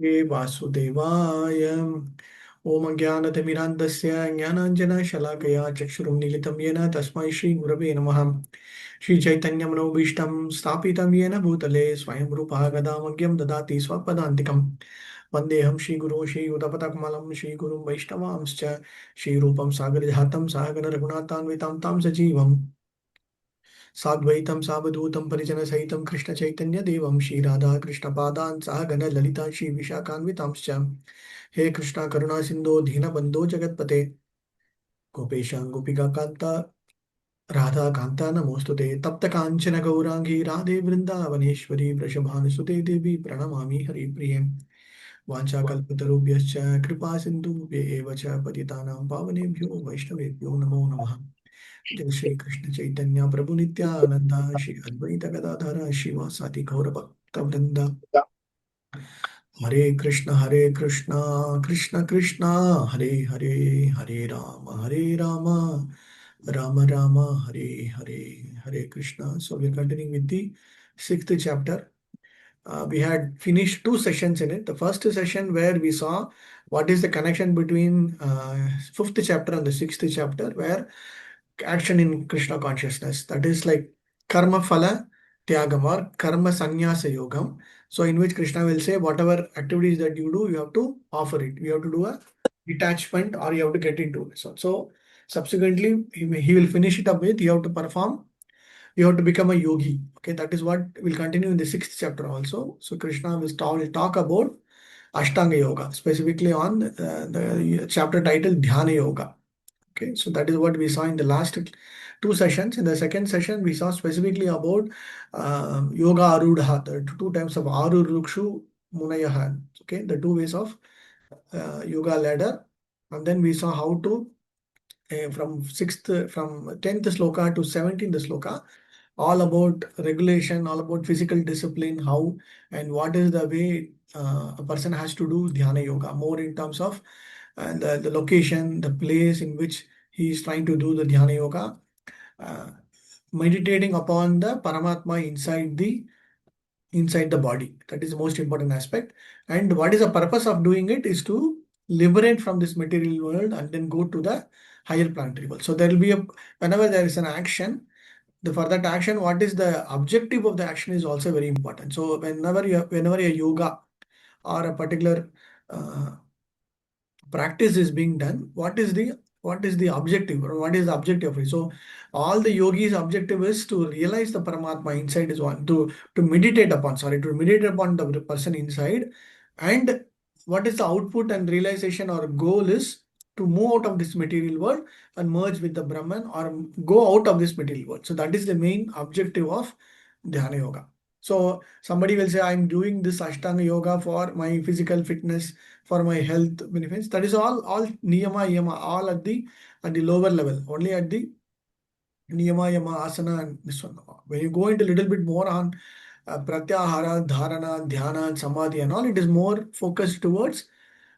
हे वासुदेवाय ओम ज्ञानतिमिरान्धस्य ज्ञानाञ्जनशलाकया चक्षुरुन्मीलितं येन तस्मै श्रीगुरवे नमः। श्रीचैतन्यमनोभीष्टं स्थापितं येन भूतले स्वयं रूपः गदामग्यं ददाति स्वपदान्तिकं। वन्देऽहं श्रीगुरो श्रीयुतपदकमलं श्रीगुरुं वैष्णवांश्च श्रीरूपं सागरजातं सागर रघुनाथान्वितां तां सजीवम् साद्वैतं सावधूतं परिजनसहितं कृष्णचैतन्यदेवं श्रीराधा कृष्णपादान् सह गणललिता श्रीविशाखान्वितांश्च। हे कृष्णा करुणा सिन्धो दीनबन्धो जगत्पते गोपेश गोपिकान्ता राधा कान्ता नमोऽस्तुते तप्त काञ्चन गौराङ्गी राधे वृन्दावनेश्वरी वृषभानुसुते देवी प्रणमामि हरिप्रिये वाञ्छाकल्पतरुभ्यश्च कृपा सिन्धुभ्य एव च पतितानां पावनेभ्यो वैष्णवेभ्यो नमो नमः। जय श्री कृष्ण चैतन्य प्रभु नित्यानंद श्री अद्वैत गदाधर शिवासादि गौर भक्त वृंद हरे Krishna Krishna Krishna Hare Hare Hare Ram Ram Ram Hare Hare Hare Krishna. So we are continuing with the sixth chapter. We had finished two sessions in it. The first session where we saw what is the connection between fifth chapter and the sixth chapter, where action in Krishna consciousness, that is like karma phala tyagam or karma sannyasa yogam. So in which Krishna will say whatever activities that you do, you have to offer it. You have to do a detachment or you have to get into it. So subsequently he will finish it up with you have to perform, you have to become a yogi. Okay, that is what will continue in the sixth chapter also. So Krishna will talk about Ashtanga Yoga, specifically on the chapter titled Dhyana Yoga. Okay, so that is what we saw in the last two sessions. In the second session, we saw specifically about Yoga Arudha, the two types of Arurukshu Munayaha. Okay, the two ways of yoga ladder. And then we saw how to, from 10th sloka to 17th sloka, all about regulation, all about physical discipline, how and what is the way a person has to do dhyana yoga, more in terms of the location, the place in which he is trying to do the dhyana yoga, uh, meditating upon the Paramatma inside the body. That is the most important aspect. And what is the purpose of doing it is to liberate from this material world and then go to the higher planetary world. So there will be whenever there is an action, for that action, what is the objective of the action is also very important. So whenever a yoga or a particular uh, practice is being done, what is the objective or what is the objective of it? So all the yogis objective is to realize the Paramatma inside is one, to meditate upon, to meditate upon the person inside. And what is the output and realization or goal is to move out of this material world and merge with the Brahman or go out of this material world. So that is the main objective of Dhyana Yoga. So somebody will say, I'm doing this Ashtanga Yoga for my physical fitness, for my health benefits. That is all niyama, yama, all at the lower level. Only at the niyama, yama, asana, and this one. When you go into a little bit more on pratyahara, dharana, dhyana, and samadhi and all, it is more focused towards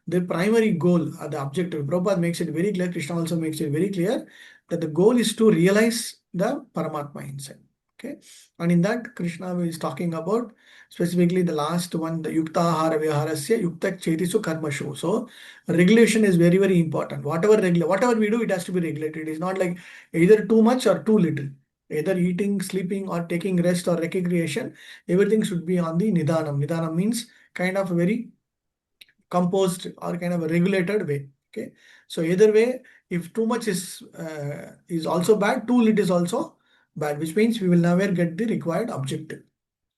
the primary goal, the objective. Prabhupada makes it very clear, Krishna also makes it very clear that the goal is to realize the Paramatma inside. Okay. And in that, Krishna is talking about specifically the last one, the Yukta Ahara Viharasya Yukta Chetisu Karmashu. So regulation is very, very important. Whatever we do, it has to be regulated. It is not like either too much or too little. Either eating, sleeping, or taking rest or recreation, everything should be on the Nidhanam. Nidhanam means kind of a very composed or kind of a regulated way. Okay, so either way, if too much is also bad, too little is also bad, which means we will never get the required objective.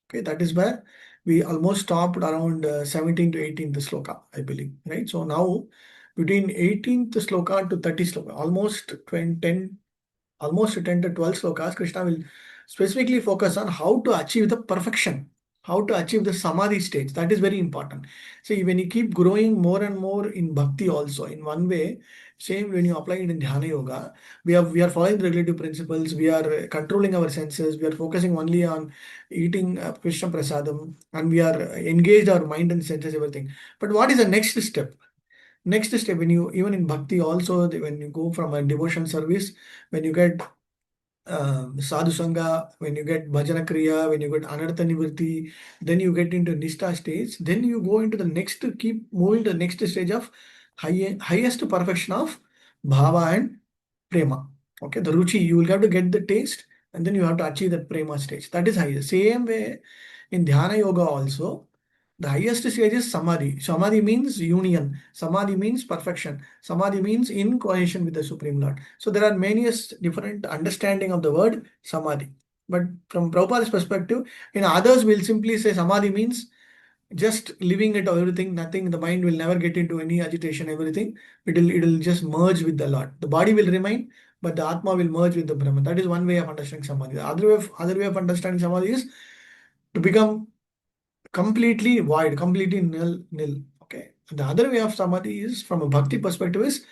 Okay, that is where we almost stopped around 17 to 18th sloka, I believe, right? So now between 18th sloka to 30 sloka, almost 10 to 12 slokas, Krishna will specifically focus on how to achieve the perfection, how to achieve the samadhi stage. That is very important. See, when you keep growing more and more in bhakti also, in one way, same when you apply it in dhyana yoga, we are following the regulative principles, we are controlling our senses, we are focusing only on eating Krishna prasadam, and we are engaged our mind and senses, everything. But what is the next step? Next step, when you even in bhakti also, when you go from a devotion service, when you get sadhu sangha, when you get bhajana kriya, when you get anartha nivritti, then you get into nishta stage, then you go into the next, keep moving to the next stage of highest perfection of bhava and prema. Okay, the ruchi, you will have to get the taste and then you have to achieve the prema stage. That is highest. Same way in dhyana yoga also, the highest stage is samadhi. Samadhi means union. Samadhi means perfection. Samadhi means in cohesion with the Supreme Lord. So there are many different understanding of the word samadhi. But from Prabhupada's perspective, in others will simply say samadhi means just living it or everything, nothing, the mind will never get into any agitation, everything. It'll just merge with the Lord. The body will remain, but the Atma will merge with the Brahman. That is one way of understanding samadhi. The other way of understanding samadhi is to become completely void, completely nil. Okay. The other way of samadhi is from a bhakti perspective is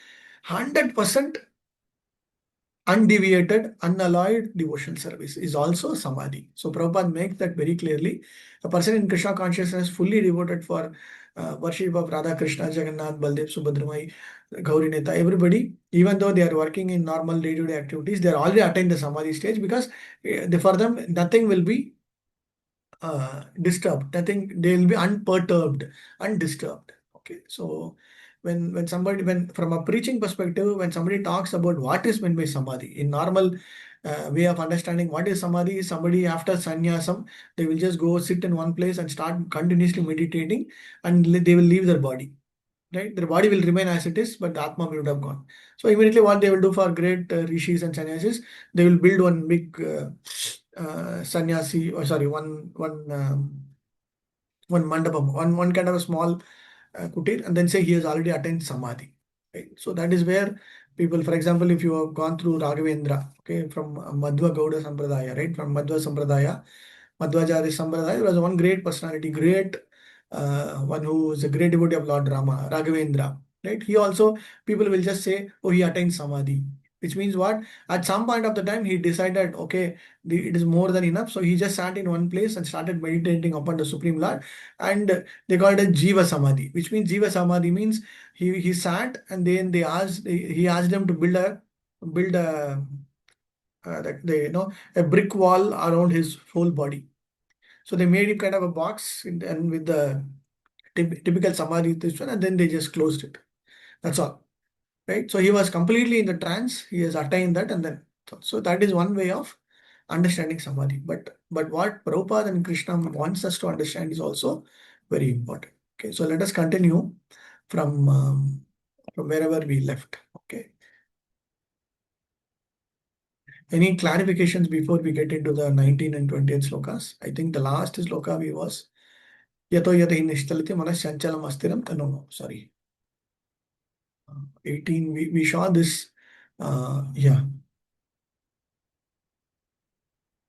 100% undeviated, unalloyed devotional service is also samadhi. So Prabhupada makes that very clearly. A person in Krishna consciousness fully devoted for worship of Radha Krishna, Jagannath, Baldev, Subhadramai, Gauri Neta, everybody, even though they are working in normal day-to-day activities, they are already attained the samadhi stage because for them nothing will be disturbed. Nothing, they will be unperturbed, undisturbed. Okay, so when from a preaching perspective, when somebody talks about what is meant by samadhi, in normal way of understanding what is samadhi, is somebody after sannyasam, they will just go sit in one place and start continuously meditating, and they will leave their body. Right, their body will remain as it is, but the atma will have gone. So immediately, what they will do for great rishis and sannyasis, they will build one big sannyasi, or sorry, one mandapam, one kind of a small kutir, and then say he has already attained samadhi. Right? So that is where people, for example, if you have gone through Raghavendra, okay, from Madhva Gauda Sampradaya, right, from Madhva Sampradaya, Madhvacharya Sampradaya, there was one great personality, great one who is a great devotee of Lord Rama, Raghavendra. Right? He also, people will just say, oh, he attained samadhi. Which means what? At some point of the time, he decided, okay, it is more than enough. So he just sat in one place and started meditating upon the Supreme Lord. And they called it Jiva Samadhi, which means Jiva Samadhi means he sat and then he asked them to build a a brick wall around his whole body. So they made it kind of a box and with the typical samadhi this one, and then they just closed it. That's all. Right. So he was completely in the trance. He has attained that, and then so that is one way of understanding samadhi. But what Prabhupada and Krishna wants us to understand is also very important. Okay. So let us continue from from wherever we left. Okay. Any clarifications before we get into the 19 and 20th slokas? I think the last sloka we was yato yata nishtalite manas chanchalam astiram. No, sorry. 18, we saw this. Yeah.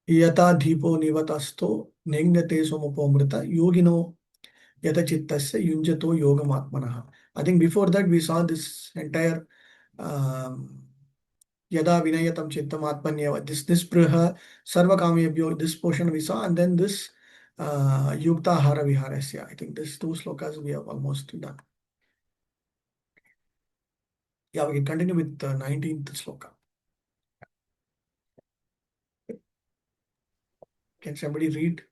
Yata dhipo nivatasto nengnate somupomrita yogino yata chittasya yunjato yogamatmanaha. I think before that we saw this entire yada vinayatam chittam atmanyeva, this priha sarva kamyabhyo, this portion we saw, and then this yukta hara viharasya. I think these two slokas we have almost done. Yeah, we can continue with the 19th sloka. Can somebody read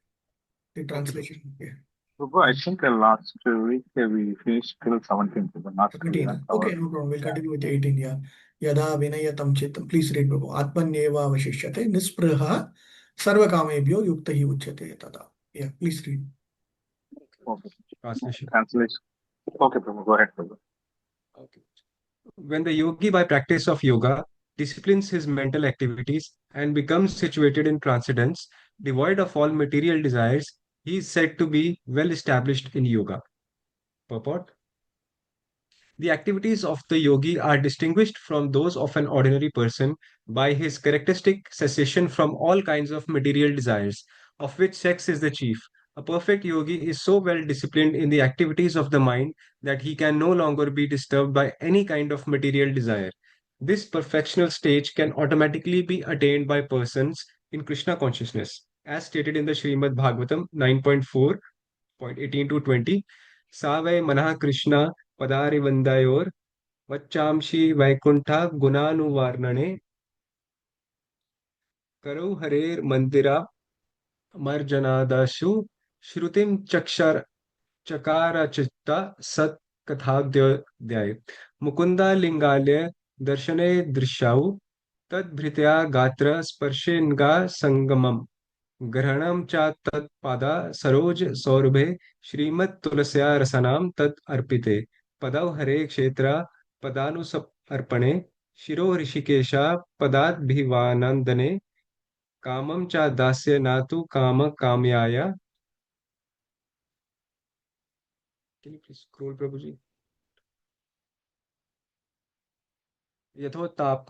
the translation? Yeah. Prabhu, I think last week we finished till 17th, but not 17. clear. Okay, no problem. We'll Yeah. continue with 18. Yeah. Yada vinayatam chittam. Please read, Prabhu. Atmanyeva vashishyate nispriha sarvakamebhyo yukta hi uchyate tada. Yeah, please read. Okay. Translation. Translation. Okay, Prabhu, go ahead, Prabhu. Okay. When the yogi, by practice of yoga, disciplines his mental activities and becomes situated in transcendence, devoid of all material desires, he is said to be well established in yoga. Purport. The activities of the yogi are distinguished from those of an ordinary person by his characteristic cessation from all kinds of material desires, of which sex is the chief. A perfect yogi is so well disciplined in the activities of the mind that he can no longer be disturbed by any kind of material desire. This perfectional stage can automatically be attained by persons in Krishna consciousness, as stated in the Srimad Bhagavatam 9.4.18 to 20. Savai Manah Krishna पदारिवन्दायोर् वच्चांसि Vaikuntha गुणानुवर्णने करौ हरेर मंदिरा मर्जनादाशु श्रुतिम चक्षर चकारचित्ता सत् कथाद्योदय मुकुंदा लिंगालय दर्शने दृश्याउ तद्भृत्या गात्र स्पर्शेन्गा संगमम ग्रहणं च तत्पादा सरोज सौरभे श्रीमत्तुलस्या रसनां तत् अर्पिते पदौ हरे क्षेत्र पदानुसर्पणे शिरो ऋषिकेशा पदाद्भिवानंदने कामं च दास्य न तु काम काम्याय Can you please scroll, Prabhuji? यथोत्ताप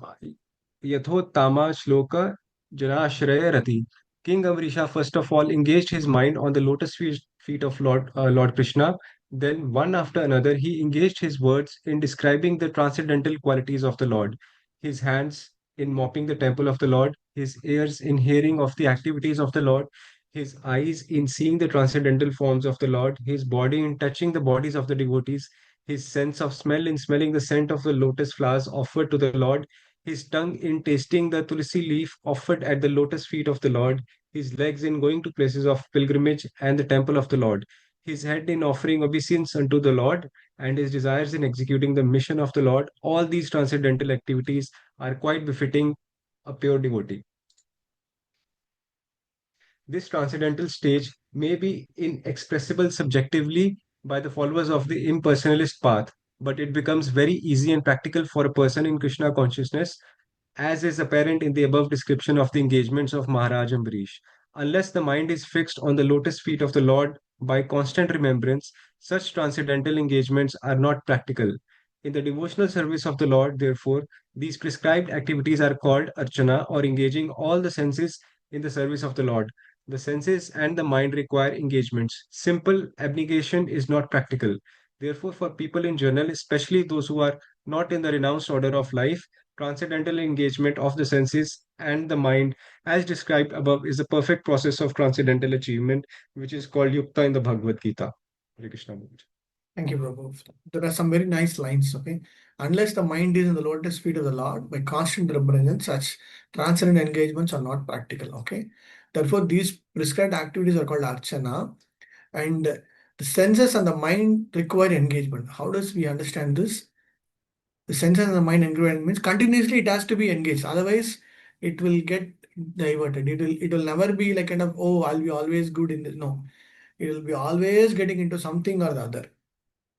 Yathottama Shloka Janashraya Rati. King Amrisha first of all engaged his mind on the lotus feet of Lord Krishna. Then, one after another, he engaged his words in describing the transcendental qualities of the Lord. His hands in mopping the temple of the Lord, his ears in hearing of the activities of the Lord, his eyes in seeing the transcendental forms of the Lord, his body in touching the bodies of the devotees, his sense of smell in smelling the scent of the lotus flowers offered to the Lord, his tongue in tasting the tulsi leaf offered at the lotus feet of the Lord, his legs in going to places of pilgrimage and the temple of the Lord, his head in offering obeisance unto the Lord, and his desires in executing the mission of the Lord. All these transcendental activities are quite befitting a pure devotee. This transcendental stage may be inexpressible subjectively by the followers of the impersonalist path, but it becomes very easy and practical for a person in Krishna consciousness, as is apparent in the above description of the engagements of Maharaj Ambarish. Unless the mind is fixed on the lotus feet of the Lord by constant remembrance, such transcendental engagements are not practical. In the devotional service of the Lord, therefore, these prescribed activities are called archana, or engaging all the senses in the service of the Lord. The senses and the mind require engagements. Simple abnegation is not practical. Therefore, for people in general, especially those who are not in the renounced order of life, transcendental engagement of the senses and the mind, as described above, is the perfect process of transcendental achievement, which is called yukta in the Bhagavad Gita. Hare Krishna. Thank you, Prabhu. There are some very nice lines, okay? Unless the mind is in the lotus feet of the Lord, by constant remembrance, such transcendent engagements are not practical, okay? Therefore, these prescribed activities are called archana, and the senses and the mind require engagement. How does we understand this? The senses and the mind engagement means continuously it has to be engaged. Otherwise, it will get diverted. It will never be like kind of, oh, I'll be always good in this. No, it will be always getting into something or the other.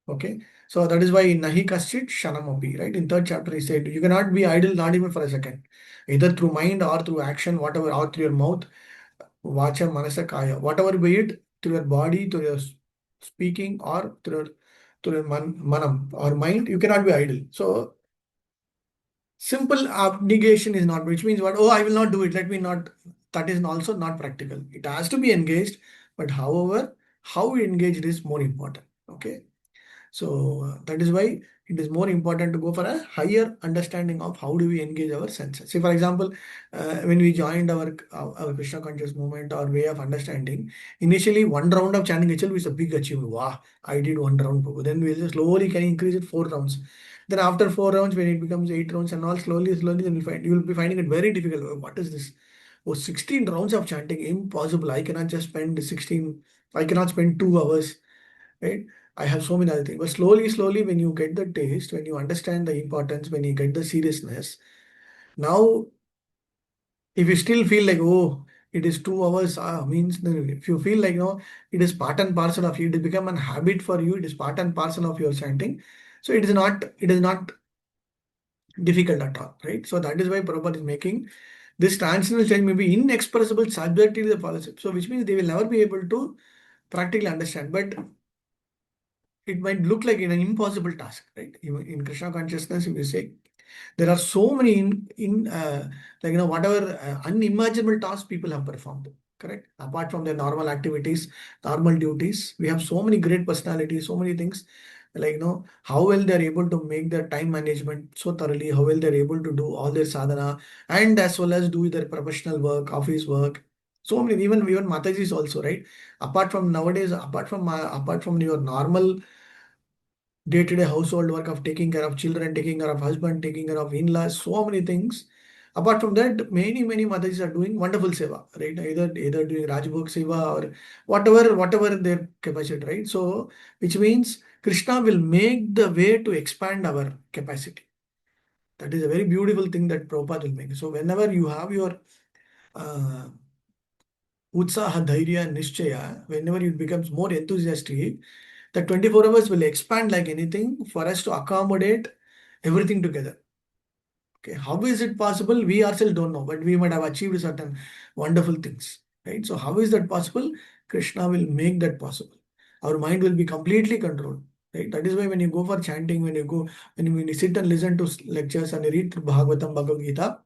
Okay, so that is why in Nahi Kaschit Shanamapi, right? In third chapter, he said, you cannot be idle, not even for a second, either through mind or through action, whatever, or through your mouth, Vacha, Manasa, Kaya, whatever be it, through your body, through your speaking, or through your manam or mind, you cannot be idle. So, simple abnegation is not, which means what? Oh, I will not do it. Let me not. That is also not practical. It has to be engaged, but however, how we engage it is more important. Okay. So that is why it is more important to go for a higher understanding of how do we engage our senses. Say, for example, when we joined our Krishna conscious movement or way of understanding, initially one round of chanting itself is a big achievement. Wow, I did one round. Then we will slowly can increase it 4 rounds. Then after 4 rounds, when it becomes 8 rounds and all slowly, then you will be finding it very difficult. Oh, what is this? Oh, 16 rounds of chanting, impossible. I cannot just spend 16. I cannot spend 2 hours, right? I have so many other things. But slowly, when you get the taste, when you understand the importance, when you get the seriousness, now if you still feel like, oh, it is 2 hours, means no, if you feel like, no, it is part and parcel of you, it has become a habit for you, it is part and parcel of your chanting. So it is not difficult at all, right? So that is why Prabhupada is making this transcendental change may be inexpressible subjectively to the policy. So which means they will never be able to practically understand. But it might look like an impossible task, right? In Krishna consciousness, if you say there are so many like whatever unimaginable tasks people have performed, correct? Apart from their normal activities, normal duties, we have so many great personalities, so many things. Like how well they're able to make their time management so thoroughly, how well they're able to do all their sadhana, and as well as do their professional work, office work. So many, even Matajis also, right? Apart from nowadays, apart from your normal day-to-day household work of taking care of children, taking care of husband, taking care of in-laws, so many things. Apart from that, many Mataji are doing wonderful seva, right? Either doing Rajbhog seva or whatever their capacity, right? So which means Krishna will make the way to expand our capacity. That is a very beautiful thing that Prabhupada will make. So whenever you have your uh, utsaha, dhairya, and nishchaya, whenever it becomes more enthusiastic, the 24 hours will expand like anything for us to accommodate everything together. Okay, how is it possible? We ourselves don't know, but we might have achieved certain wonderful things, right? So how is that possible? Krishna will make that possible. Our mind will be completely controlled, right? That is why when you go for chanting, when you sit and listen to lectures and you read through Bhagavatam, Bhagavad Gita,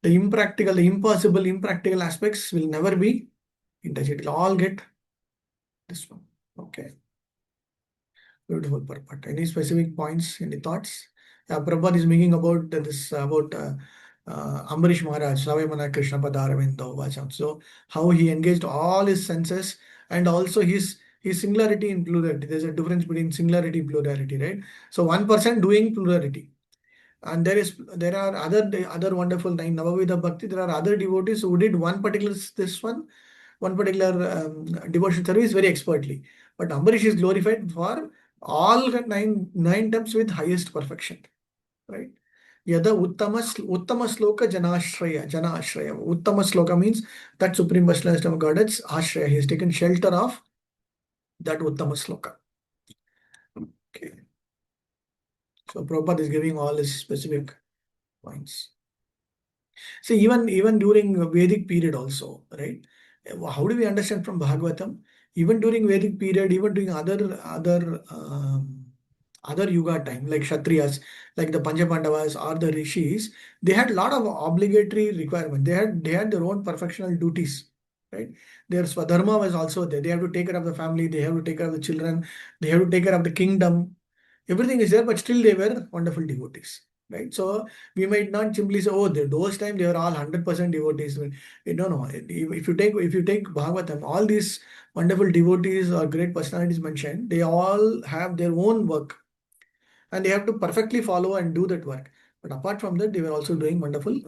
the impractical, the impossible, impractical aspects will never be in touch. It will all get this one. Okay. Beautiful, Purport. Any specific points, any thoughts? Yeah, Prabhupada is making about this, about Ambarish Maharaj, Savamana Krishna Padaravindo Vacham. So, how he engaged all his senses and also his singularity in plurality. There's a difference between singularity and plurality, right? So, one person doing plurality. And there are other wonderful nine Navavidha Bhakti. There are other devotees who did one particular one particular devotion service very expertly. But Ambarish is glorified for all the nine terms with highest perfection. Right? Yada Uttama Sloka Jana Ashraya. Uttama Sloka means that Supreme Personality of Godhead's Ashraya. He has taken shelter of that Uttama Sloka. Okay. So Prabhupada is giving all his specific points. See, even during Vedic period also, right? How do we understand from Bhagavatam? Even during Vedic period, even during other yuga time, like Kshatriyas, like the Panchapandavas or the Rishis, they had a lot of obligatory requirement. They had their own perfectional duties, right? Their Swadharma was also there. They have to take care of the family, they have to take care of the children, they have to take care of the kingdom. Everything is there, but still they were wonderful devotees, right? So we might not simply say, oh, those time they were all 100% devotees. No, no. If you take Bhagavatam, all these wonderful devotees or great personalities mentioned, they all have their own work and they have to perfectly follow and do that work. But apart from that, they were also doing wonderful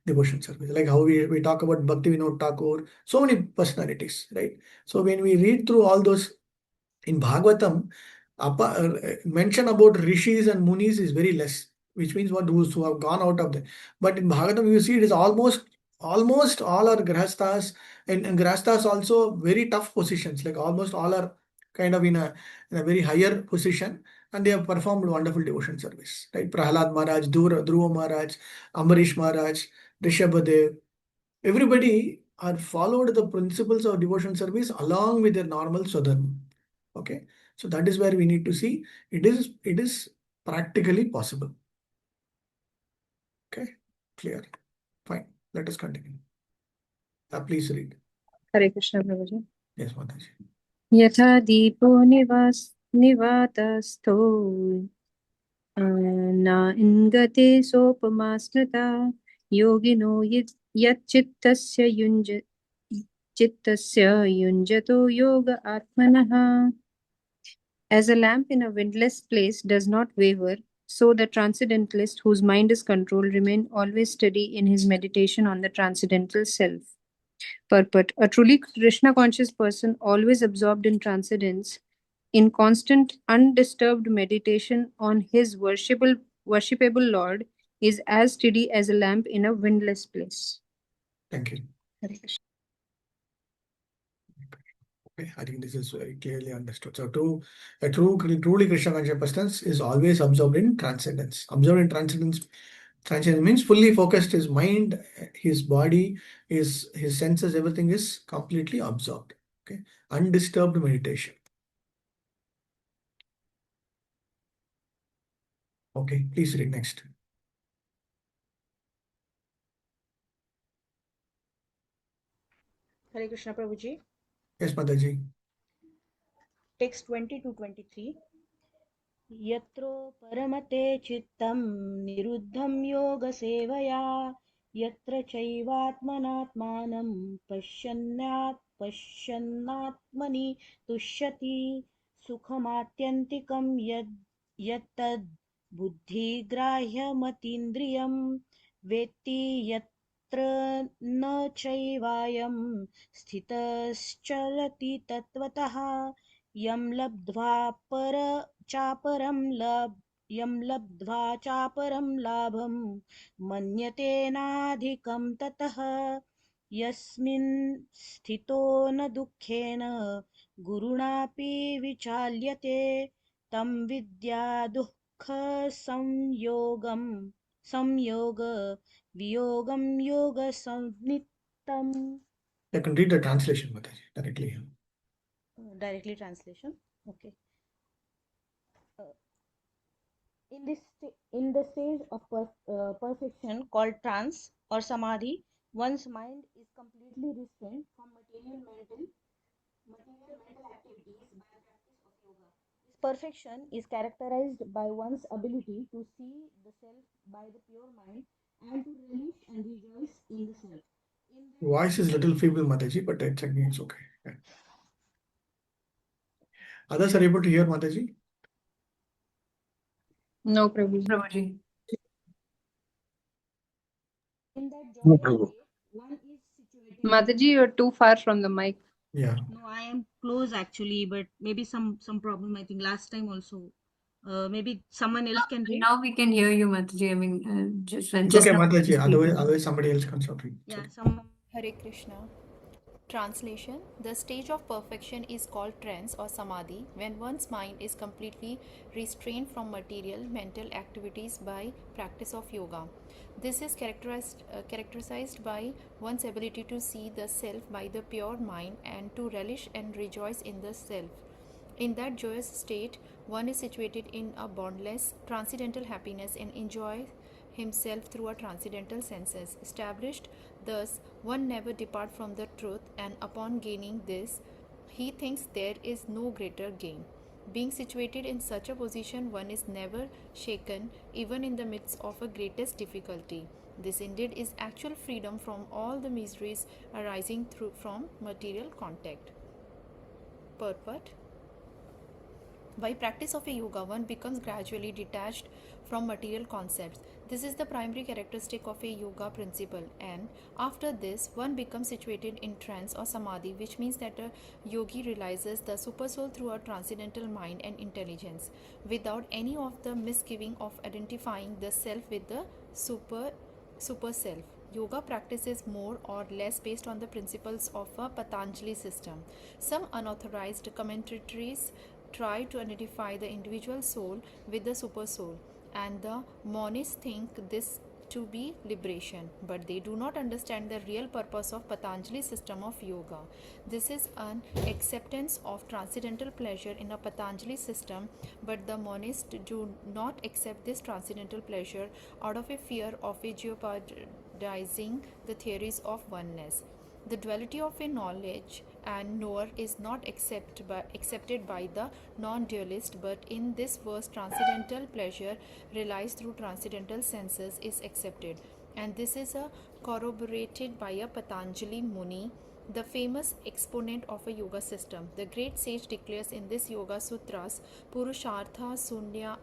devotion service, like how we talk about Bhakti Vinod Thakur, so many personalities, right? So when we read through all those in Bhagavatam, mention about rishis and munis is very less, which means what those who have gone out of the. But in Bhagavatam, you see it is almost all are grahasthas, and grahasthas also very tough positions. Like almost all are kind of in a very higher position, and they have performed wonderful devotion service. Right, Prahalad Maharaj, Dhruva Maharaj, Ambarish Maharaj, Rishabhadev. Everybody are followed the principles of devotion service along with their normal sadhana. Okay, so that is where we need to see it is practically possible. Okay, clear, fine. Let us continue. Please read. Hare Krishna, Prabhuji. Yes, Mataji. Yatha Deepo Nivatastho Na Ingate Sopama Smrita Yogino Yat Chittasya Yunjato Yoga Atmanaha. As a lamp in a windless place does not waver, so the transcendentalist whose mind is controlled remain always steady in his meditation on the transcendental self. Purport: a truly Krishna conscious person, always absorbed in transcendence, in constant undisturbed meditation on his worshipable Lord, is as steady as a lamp in a windless place. Thank you. Hare Krishna. Okay, I think this is very clearly understood. So, truly Krishna conscious person is always absorbed in transcendence. Absorbed in transcendence. Transcendence means fully focused. His mind, his body, his senses, everything is completely absorbed. Okay, undisturbed meditation. Okay, please read next. Hare Krishna Prabhuji. Yes, Mataji. Text 20 to 23. Yatro paramate chittam niruddham yoga sevaya yatra chaivatmanatmanam pashyannatmani tushyati sukhamatyantikam yattad buddhi grahyamatīndriyam वेत्ति यत्र न चैवायं स्थितश्चलति तत्त्वतः यं लब्ध्वा चापरं लाभं मन्यते नाधिकं ततः यस्मिन् स्थितो न दुःखेन गुरुणापि विचाल्यते तं विद्या संयोग वियोगं योगसंज्ञितम्. I can read the translation, Mataji, directly here. Directly translation. Okay. In the stage of perfection called trance or samadhi, one's mind is completely restrained from material mental activities by practice of yoga. This perfection is characterized by one's ability to see the self by the pure mind and to relish and rejoice in the self. Voice is little feeble, Mataji, but it's again it's okay. Yeah. Others are able to hear, Mataji? No, Prabhuji. Prabhuji. In that No joyous problem. state, one is situated. Mataji, you're too far from the mic. Yeah. No, I am close actually, but maybe some problem. I think last time also. Maybe someone else can read. Now we can hear you, Mataji. I mean, just when It's just okay, now Mataji. speaking. Otherwise somebody else can start reading. It's Yeah, okay. some. Hare Krishna. Translation: the stage of perfection is called trance or samadhi when one's mind is completely restrained from material mental activities by practice of yoga. This is characterized by one's ability to see the self by the pure mind and to relish and rejoice in the self. In that joyous state, one is situated in a boundless, transcendental happiness and enjoys himself through a transcendental senses. Established thus, one never depart from the truth, and upon gaining this, he thinks there is no greater gain. Being situated in such a position, one is never shaken, even in the midst of a greatest difficulty. This indeed is actual freedom from all the miseries arising from material contact. Purport: by practice of a yoga, one becomes gradually detached from material concepts. This is the primary characteristic of a yoga principle, and after this, one becomes situated in trance or samadhi, which means that a yogi realizes the supersoul through a transcendental mind and intelligence, without any of the misgiving of identifying the self with the super self. Yoga practice is more or less based on the principles of a Patanjali system. Some unauthorized commentaries try to identify the individual soul with the super soul, and the monists think this to be liberation, but they do not understand the real purpose of Patanjali system of yoga. This is an acceptance of transcendental pleasure in a Patanjali system, but the monists do not accept this transcendental pleasure out of a fear of jeopardizing the theories of oneness. The duality of a knowledge and knower is not accepted by the non-dualist, but in this verse transcendental pleasure realized through transcendental senses is accepted, and this is corroborated by a Patanjali Muni, the famous exponent of a yoga system. The great sage declares in this Yoga Sutras, Purushartha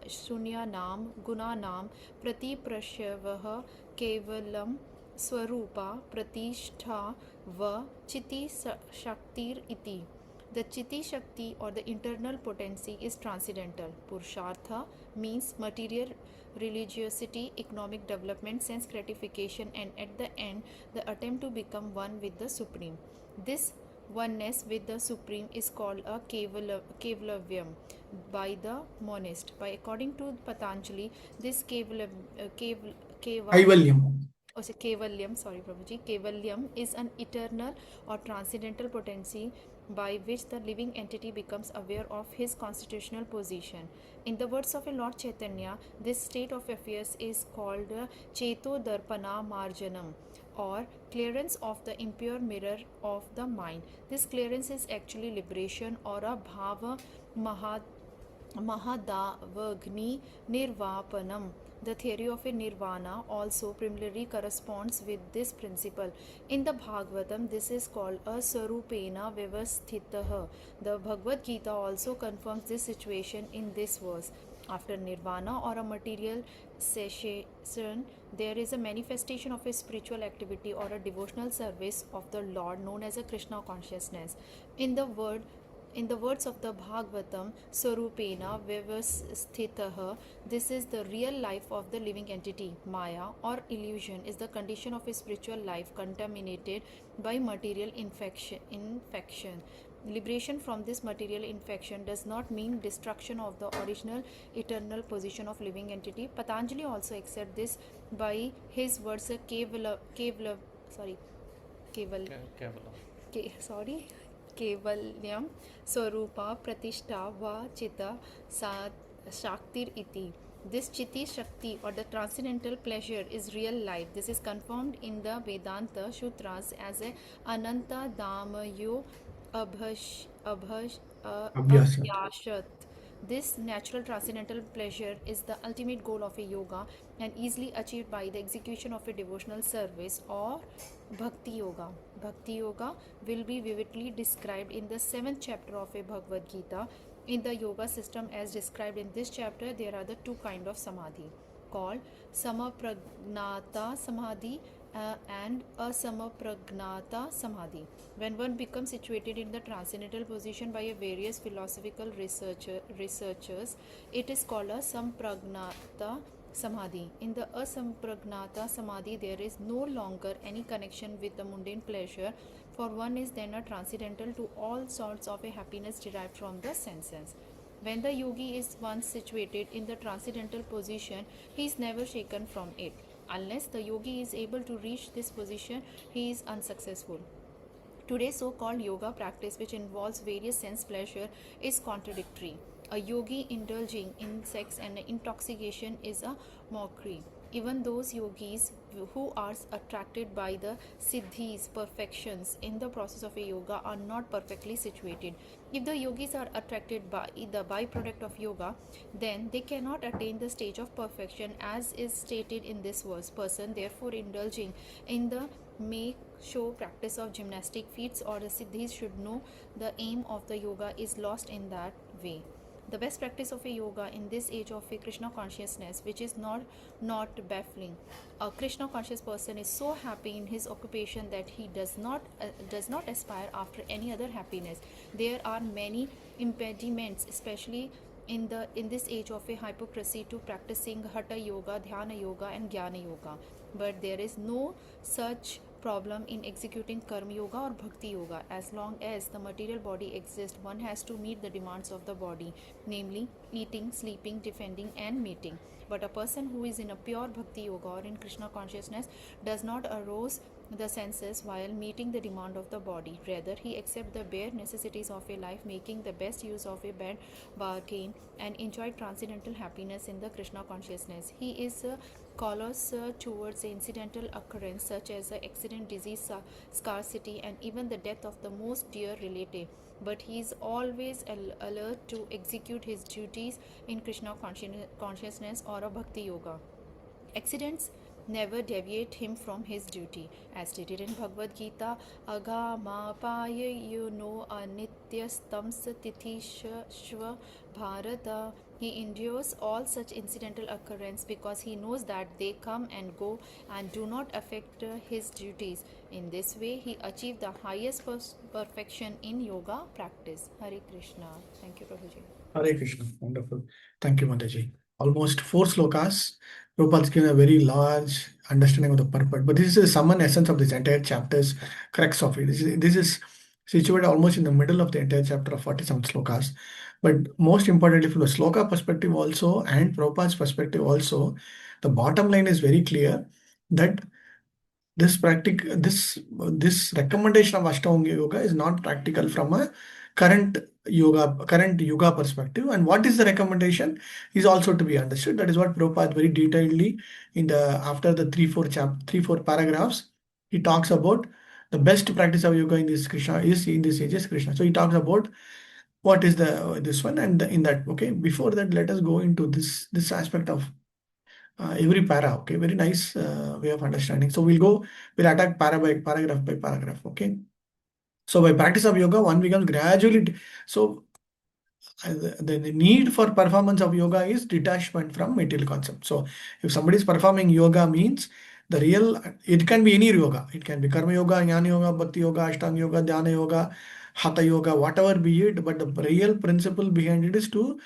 Sunyanam Gunanam Prati Prashyavah Kevalam Swarupa Pratishtha Va Chiti Shaktir Iti. The Chiti Shakti or the internal potency is transcendental. Purushartha means material religiosity, economic development, sense gratification, and at the end, the attempt to become one with the Supreme. This oneness with the Supreme is called a Kaivalyam by the monist. By according to Patanjali, this Kaivalyam. Kaivalyam is an eternal or transcendental potency by which the living entity becomes aware of his constitutional position. In the words of a Lord Chaitanya, this state of affairs is called Cheto Darpana Marjanam, or clearance of the impure mirror of the mind. This clearance is actually liberation, or a Bhava Mahadavagni Nirvapanam. The theory of a nirvana also primarily corresponds with this principle. In the Bhagavatam, this is called a Sarupena Vyavasthitah. The Bhagavad Gita also confirms this situation in this verse. After nirvana or a material cessation, there is a manifestation of a spiritual activity or a devotional service of the Lord known as a Krishna consciousness. In the words of the Bhagavatam, Sarupena Vivasthitaha, this is the real life of the living entity. Maya or illusion is the condition of a spiritual life contaminated by material infection. Liberation from this material infection does not mean destruction of the original eternal position of living entity. Patanjali also accepts this by his words sorry keval केवल्यम स्वरूपा प्रतिष्ठा वा चिता shaktir iti. This chiti shakti or the transcendental pleasure is real life. This is confirmed in the Vedanta Sutras as a ananta damayo Abhyasat. abhyashat. This natural transcendental pleasure is the ultimate goal of a yoga and easily achieved by the execution of a devotional service or bhakti yoga. Bhakti yoga will be vividly described in the 7th chapter of a Bhagavad Gita. In the yoga system as described in this chapter, there are the two kinds of samadhi called samapragnata samadhi and asamapragnata samadhi. When one becomes situated in the transcendental position by a various philosophical researchers, it is called a sampragnata samadhi. In the asampragnata samadhi, there is no longer any connection with the mundane pleasure, for one is then a transcendental to all sorts of a happiness derived from the senses. When the yogi is once situated in the transcendental position, he is never shaken from it. Unless the yogi is able to reach this position, he is unsuccessful. Today's so-called yoga practice, which involves various sense pleasure, is contradictory. A yogi indulging in sex and intoxication is a mockery. Even those yogis who are attracted by the siddhis, perfections in the process of a yoga are not perfectly situated. If the yogis are attracted by the byproduct of yoga, then they cannot attain the stage of perfection as is stated in this verse. Person therefore indulging in the make show practice of gymnastic feats or the siddhis should know the aim of the yoga is lost in that way. The best practice of a yoga in this age of a Krishna consciousness, which is not baffling. A Krishna conscious person is so happy in his occupation that he does not aspire after any other happiness. There are many impediments, especially in this age of a hypocrisy, to practicing hatha yoga, dhyana yoga and jnana yoga, but there is no such problem in executing karma yoga or bhakti yoga. As long as the material body exists, one has to meet the demands of the body, namely eating, sleeping, defending and mating. But a person who is in a pure bhakti yoga or in Krishna consciousness does not arouse the senses while meeting the demand of the body. Rather, he accepts the bare necessities of a life, making the best use of a bad bargain and enjoy transcendental happiness in the Krishna consciousness. He is callous towards the incidental occurrence such as the accident, disease, scarcity and even the death of the most dear relative, but he is always alert to execute his duties in Krishna consciousness or a bhakti yoga. Accidents never deviate him from his duty. As stated in Bhagavad Gita, agama payayuno anityastams tithishva bharata. He endures all such incidental occurrence because he knows that they come and go and do not affect his duties. In this way, he achieved the highest perfection in yoga practice. Hare Krishna. Thank you, Prabhuji. Hare Krishna. Wonderful. Thank you, Mataji. Almost 4 slokas. Prabhupada's given a very large understanding of the purport. But this is the sum and essence of this entire chapter's crux of it. This is situated almost in the middle of the entire chapter of 47 slokas. But most importantly, from the sloka perspective also and Prabhupada's perspective also, the bottom line is very clear that this recommendation of Ashtanga yoga is not practical from a current yoga perspective. And what is the recommendation is also to be understood. That is what Prabhupada very detailedly after the 3-4 paragraphs, he talks about the best practice of yoga in this Krishna is in this age is Krishna. So he talks about what is this one and in that. Okay, before that, let us go into this aspect of every para. Okay, very nice way of understanding. So we'll attack paragraph by paragraph. Okay, so by practice of yoga, one becomes gradually. So the need for performance of yoga is detachment from material concept. So if somebody is performing yoga means the real, it can be any yoga. It can be karma yoga, jnana yoga, bhakti yoga, ashtanga yoga, dhyana yoga, hatha yoga, whatever be it. But the real principle behind it is to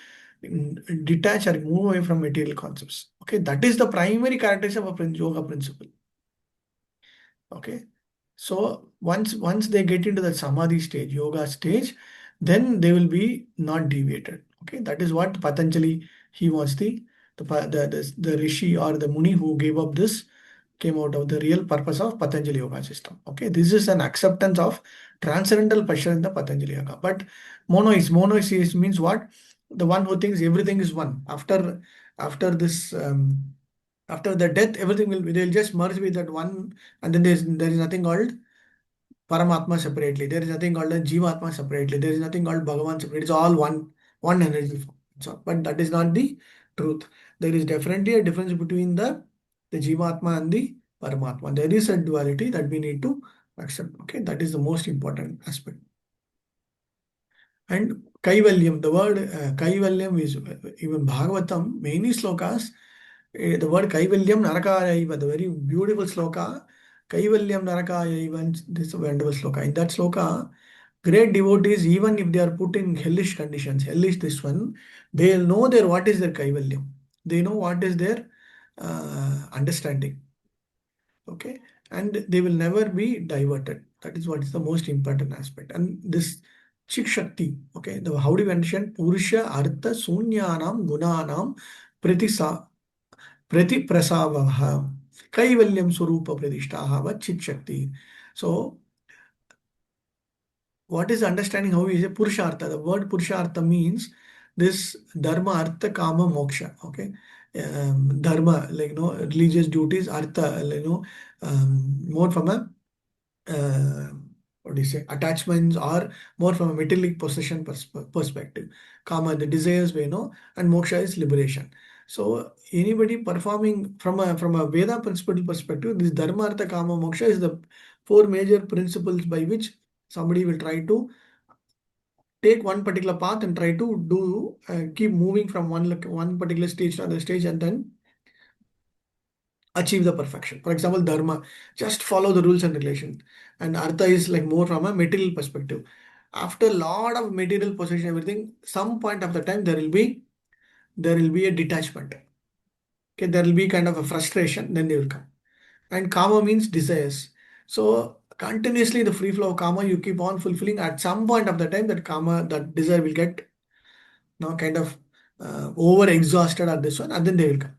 detach or move away from material concepts. Okay, that is the primary characteristic of a yoga principle. Okay, so once they get into the samadhi stage, yoga stage, then they will be not deviated. Okay, that is what Patanjali, he was the rishi or the muni who gave up this, came out of the real purpose of Patanjali yoga system. Okay, this is an acceptance of transcendental pressure in the Patanjali yoga. But monotheist means what? The one who thinks everything is one. After this after the death, everything will be, they'll just merge with that one, and then there is nothing called Paramatma separately. There is nothing called a Jivatma separately. There is nothing called Bhagavan separately. It's all one energy form. So, but that is not the truth. There is definitely a difference between the Jivatma and the Paramatma. There is a duality that we need to accept. Okay, that is the most important aspect. And Kaivalyam, the word Kaivalyam is even Bhagavatam, many slokas, the word Kaivalyam Narakayaiva, the very beautiful sloka, Kaivalyam Narakayaiva, this is a wonderful sloka. In that sloka, great devotees, even if they are put in hellish conditions, hellish this one, they'll know what is their Kaivalyam. They know what is their understanding. Okay, and they will never be diverted. That is what is the most important aspect. And this Chik Shakti, okay, how do you understand? Purusha Artha Sunyanam Gunanam Prati Prasavaha Kaivalyam Surupa Pradishtaha Chik Shakti. So, what is the understanding? How is a Purushartha? The word Purushartha means this Dharma, Artha, Kama, Moksha. Okay, Dharma, like religious duties, Artha, more from a what do you say, attachments, or more from a materialistic possession perspective. Kama, the desires we know, and moksha is liberation. So anybody performing from a Veda principle perspective, this dharma, artha, kama, moksha is the four major principles by which somebody will try to take one particular path and try to do keep moving from one particular stage to another stage, and then achieve the perfection. For example, dharma, just follow the rules and regulations. And artha is like more from a material perspective. After a lot of material possession, everything, some point of the time there will be a detachment. Okay, there will be kind of a frustration, then they will come. And kama means desires. So continuously the free flow of kama, you keep on fulfilling. At some point of the time, that kama, that desire will get kind of over exhausted at this one, and then they will come.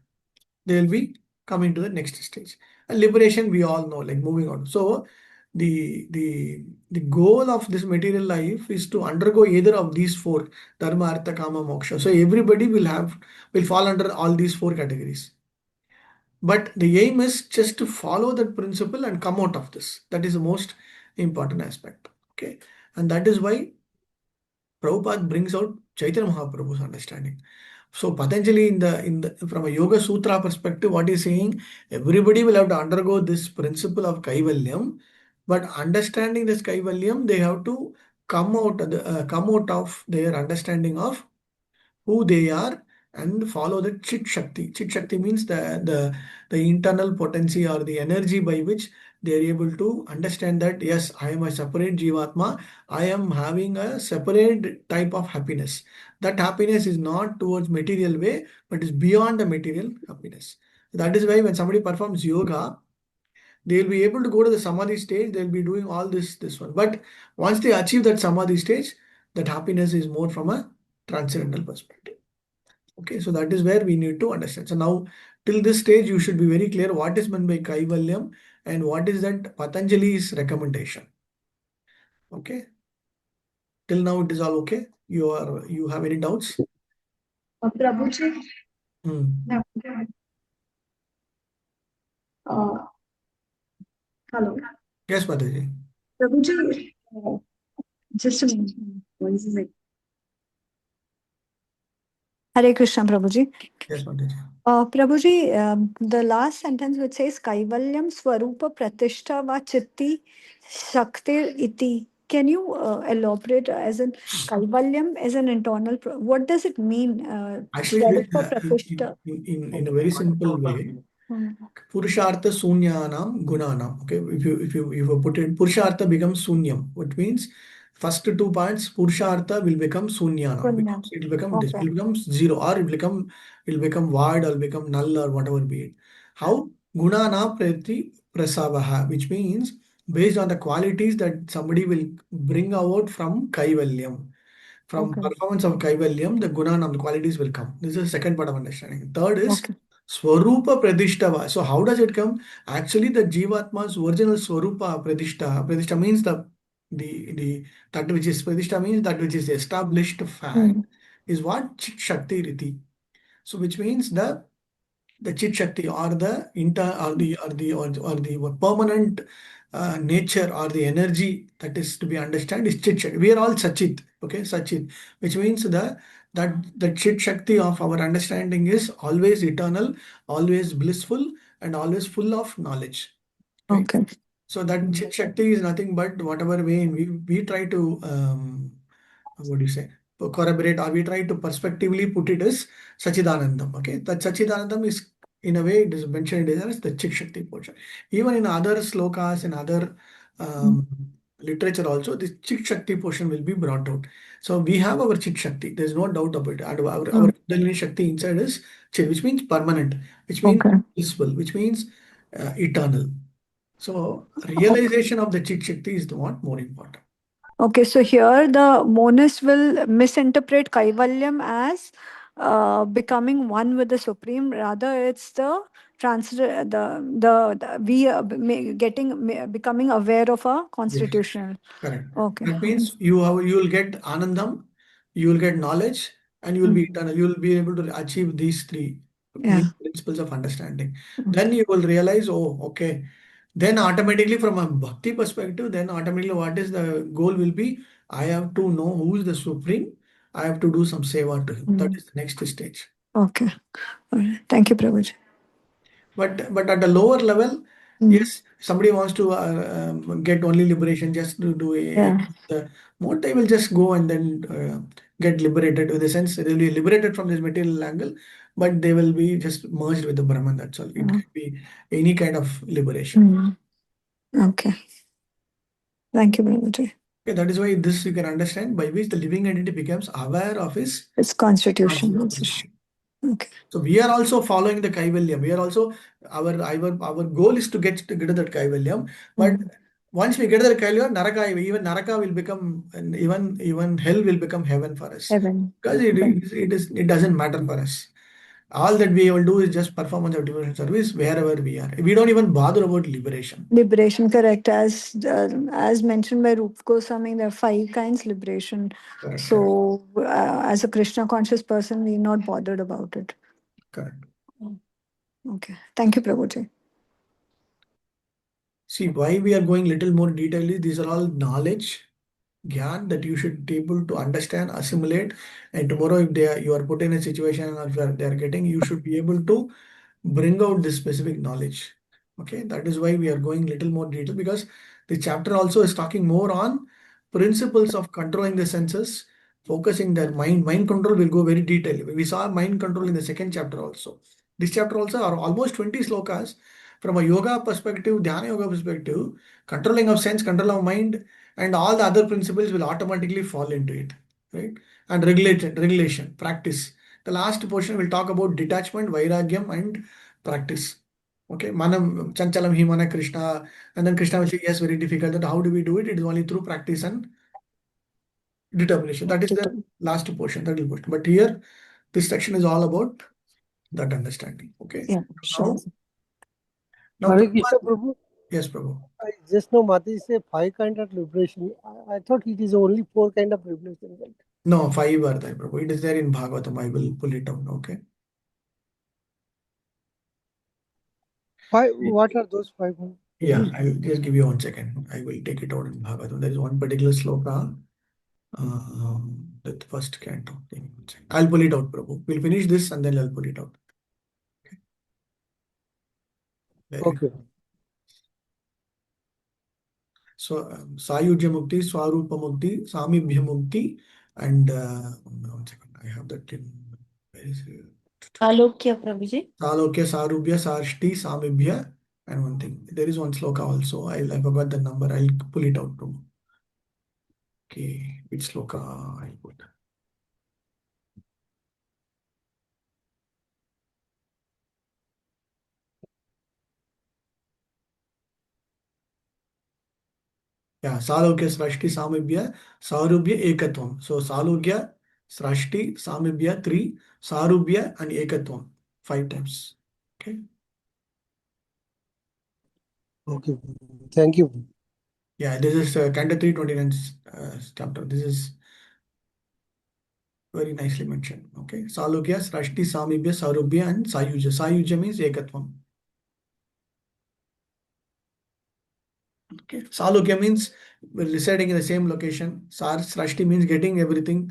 They will be coming to the next stage. And liberation, we all know, like moving on. So the goal of this material life is to undergo either of these four, dharma, artha, kama, moksha. So everybody will fall under all these four categories. But the aim is just to follow that principle and come out of this. That is the most important aspect. Okay, and that is why Prabhupada brings out Chaitanya Mahaprabhu's understanding. So Patanjali from a Yoga Sutra perspective, what he's saying, everybody will have to undergo this principle of Kaivalyam, but understanding this Kaivalyam, they have to come out of their understanding of who they are and follow the Chit Shakti. Chit Shakti means the internal potency or the energy by which they are able to understand that yes, I am a separate Jivatma. I am having a separate type of happiness. That happiness is not towards material way, but is beyond the material happiness. That is why when somebody performs yoga, they'll be able to go to the samadhi stage. They'll be doing all this one. But once they achieve that samadhi stage, that happiness is more from a transcendental perspective. Okay, so that is where we need to understand. So now, till this stage, you should be very clear what is meant by Kaivalyam and what is that Patanjali's recommendation. Okay, till now it is all okay. You have any doubts? Prabhuji, hello. Yes, Mataji. Prabhuji, just a minute. Voice is like... Hare Krishna, Prabhuji. Yes, Mataji. Prabhuji, the last sentence which says Kaivalyam Swarupa Pratishta Va Chitti Shaktir Iti. can you elaborate as an Kaivalyam as an internal, what does it mean? Actually, That is for Prakrishta. in a very simple way, Purushartha Sunyanam Gunanam. Okay, if you put it, Purushartha becomes Sunyam, which means first two parts Purushartha will become Sunyanam, because it will become Okay. it will become zero, or it will become void, or become null, or whatever be it. How? Gunana Prati Prasavaha, which means based on the qualities that somebody will bring out from Kaivalyam. From Okay. performance of Kaivalyam, the Gunanam, the qualities will come. This is the second part of understanding. Third is Okay. Swarupa Pradishtava. So how does it come? Actually, the Jivatma's original Swarupa Pradishta. Pradishta means the that which is Pradishta means that which is established fact is what? Chit Shakti Riti. So which means the Chit Shakti, or the permanent nature, or the energy that is to be understood is Chit Shakti. We are all Sachit, okay, Sachit, which means that the Chit Shakti of our understanding is always eternal, always blissful, and always full of knowledge. Right? Okay. So that Chit Shakti is nothing but whatever way we try to what do you say, corroborate, or we try to perspectively put it as Sachidanandam. Okay, that Sachidanandam is, in a way, it is mentioned as the Chit Shakti portion. Even in other slokas and other literature also, this Chit Shakti portion will be brought out. So we have our Chit Shakti, there's no doubt about it. And our Kundalini Shakti inside is Chit, which means permanent, which means blissful, which means eternal. So realization of the Chit Shakti is the what more important. Okay, so here the monist will misinterpret Kaivalyam as becoming one with the Supreme. Rather, it's the becoming aware of a constitutional. Correct. Okay. That means you will get Anandam, you will get knowledge, and you will be eternal. You will be able to achieve these three main principles of understanding. Then you will realize, oh, okay. Then automatically, from a bhakti perspective, then automatically what is the goal will be? I have to know who is the Supreme. I have to do some seva to him. That is the next stage. Okay. All right. Thank you, Prabhuji. But at the lower level, yes, somebody wants to get only liberation, just to do the more, they will just go and then get liberated, in the sense they will be liberated from this material angle, but they will be just merged with the Brahman. That's all. It can be any kind of liberation. Okay. Thank you, Prabhuji. Okay, that is why this you can understand, by which the living entity becomes aware of his constitution. Okay. So we are also following the Kaivalyam. We are also, our goal is to get to that Kaivalyam. But once we get to the Kaivalyam, even Naraka will become, even hell will become heaven for us. Heaven. Because it doesn't matter for us. All that we will do is just performance of devotional service wherever we are. We don't even bother about liberation. Liberation, correct. As mentioned by Rup Goswami, there are 5 kinds liberation. Correct. So, as a Krishna conscious person, we're not bothered about it. Correct. Okay. Thank you, Prabhuji. See, why we are going little more detail is these are all knowledge, gyan, that you should be able to understand, assimilate, and tomorrow if you are put in a situation, or if they are getting, you should be able to bring out this specific knowledge. Okay, that is why we are going little more detail, because the chapter also is talking more on principles of controlling the senses, focusing their mind. Mind control will go very detailed. We saw mind control in the second chapter also. This chapter also are almost 20 slokas. From a yoga perspective, dhyana yoga perspective, controlling of sense, control of mind, and all the other principles will automatically fall into it, right? And regulation, practice. The last portion will talk about detachment, vairagyam, and practice. Okay, manam chanchalam hi mana Krishna, and then Krishna will say, yes, very difficult. That how do we do it? It is only through practice and determination. That is the last portion, that will portion. But here, this section is all about that understanding. Okay. Yeah, sure. Now, Hare Krishna, Prabhu. Yes, Prabhu. I just know Mataji say 5 kind of liberation. I thought it is only 4 kind of liberation. Right? No, 5 are there, Prabhu. It is there in Bhagavatam. I will pull it out. Okay. 5. What are those 5? Yeah, I will just give you 1 second. I will take it out in Bhagavatam. There is one particular sloka. That first canto. I'll pull it out, Prabhu. We'll finish this and then I'll pull it out. Okay. Okay. So Sayujya Mukti, Swarupa Mukti, Samibhya Mukti, and 1 second, I have that in. Where is it? Alokya Prabhuji. Salokya, Sarubhya, Sarshti, Samibhya, and one thing. There is one sloka also. I forgot the number. I'll pull it out too. Okay, which sloka I put? Yeah, Salokya, Srashti, Samibhya, Sarubhya, Ekatvam. So Salokya, Srashti, Samibhya, 3, Sarubhya, and Ekatvam, 5 times. Okay. Okay. Thank you. Yeah, this is Canto 3, 29 chapter. This is very nicely mentioned. Okay. Salokya, Srashti, Samibhya, Sarubhya, and Sayuja. Sayuja means Ekatvam. Okay. Salokya means residing in the same location. Srashti means getting everything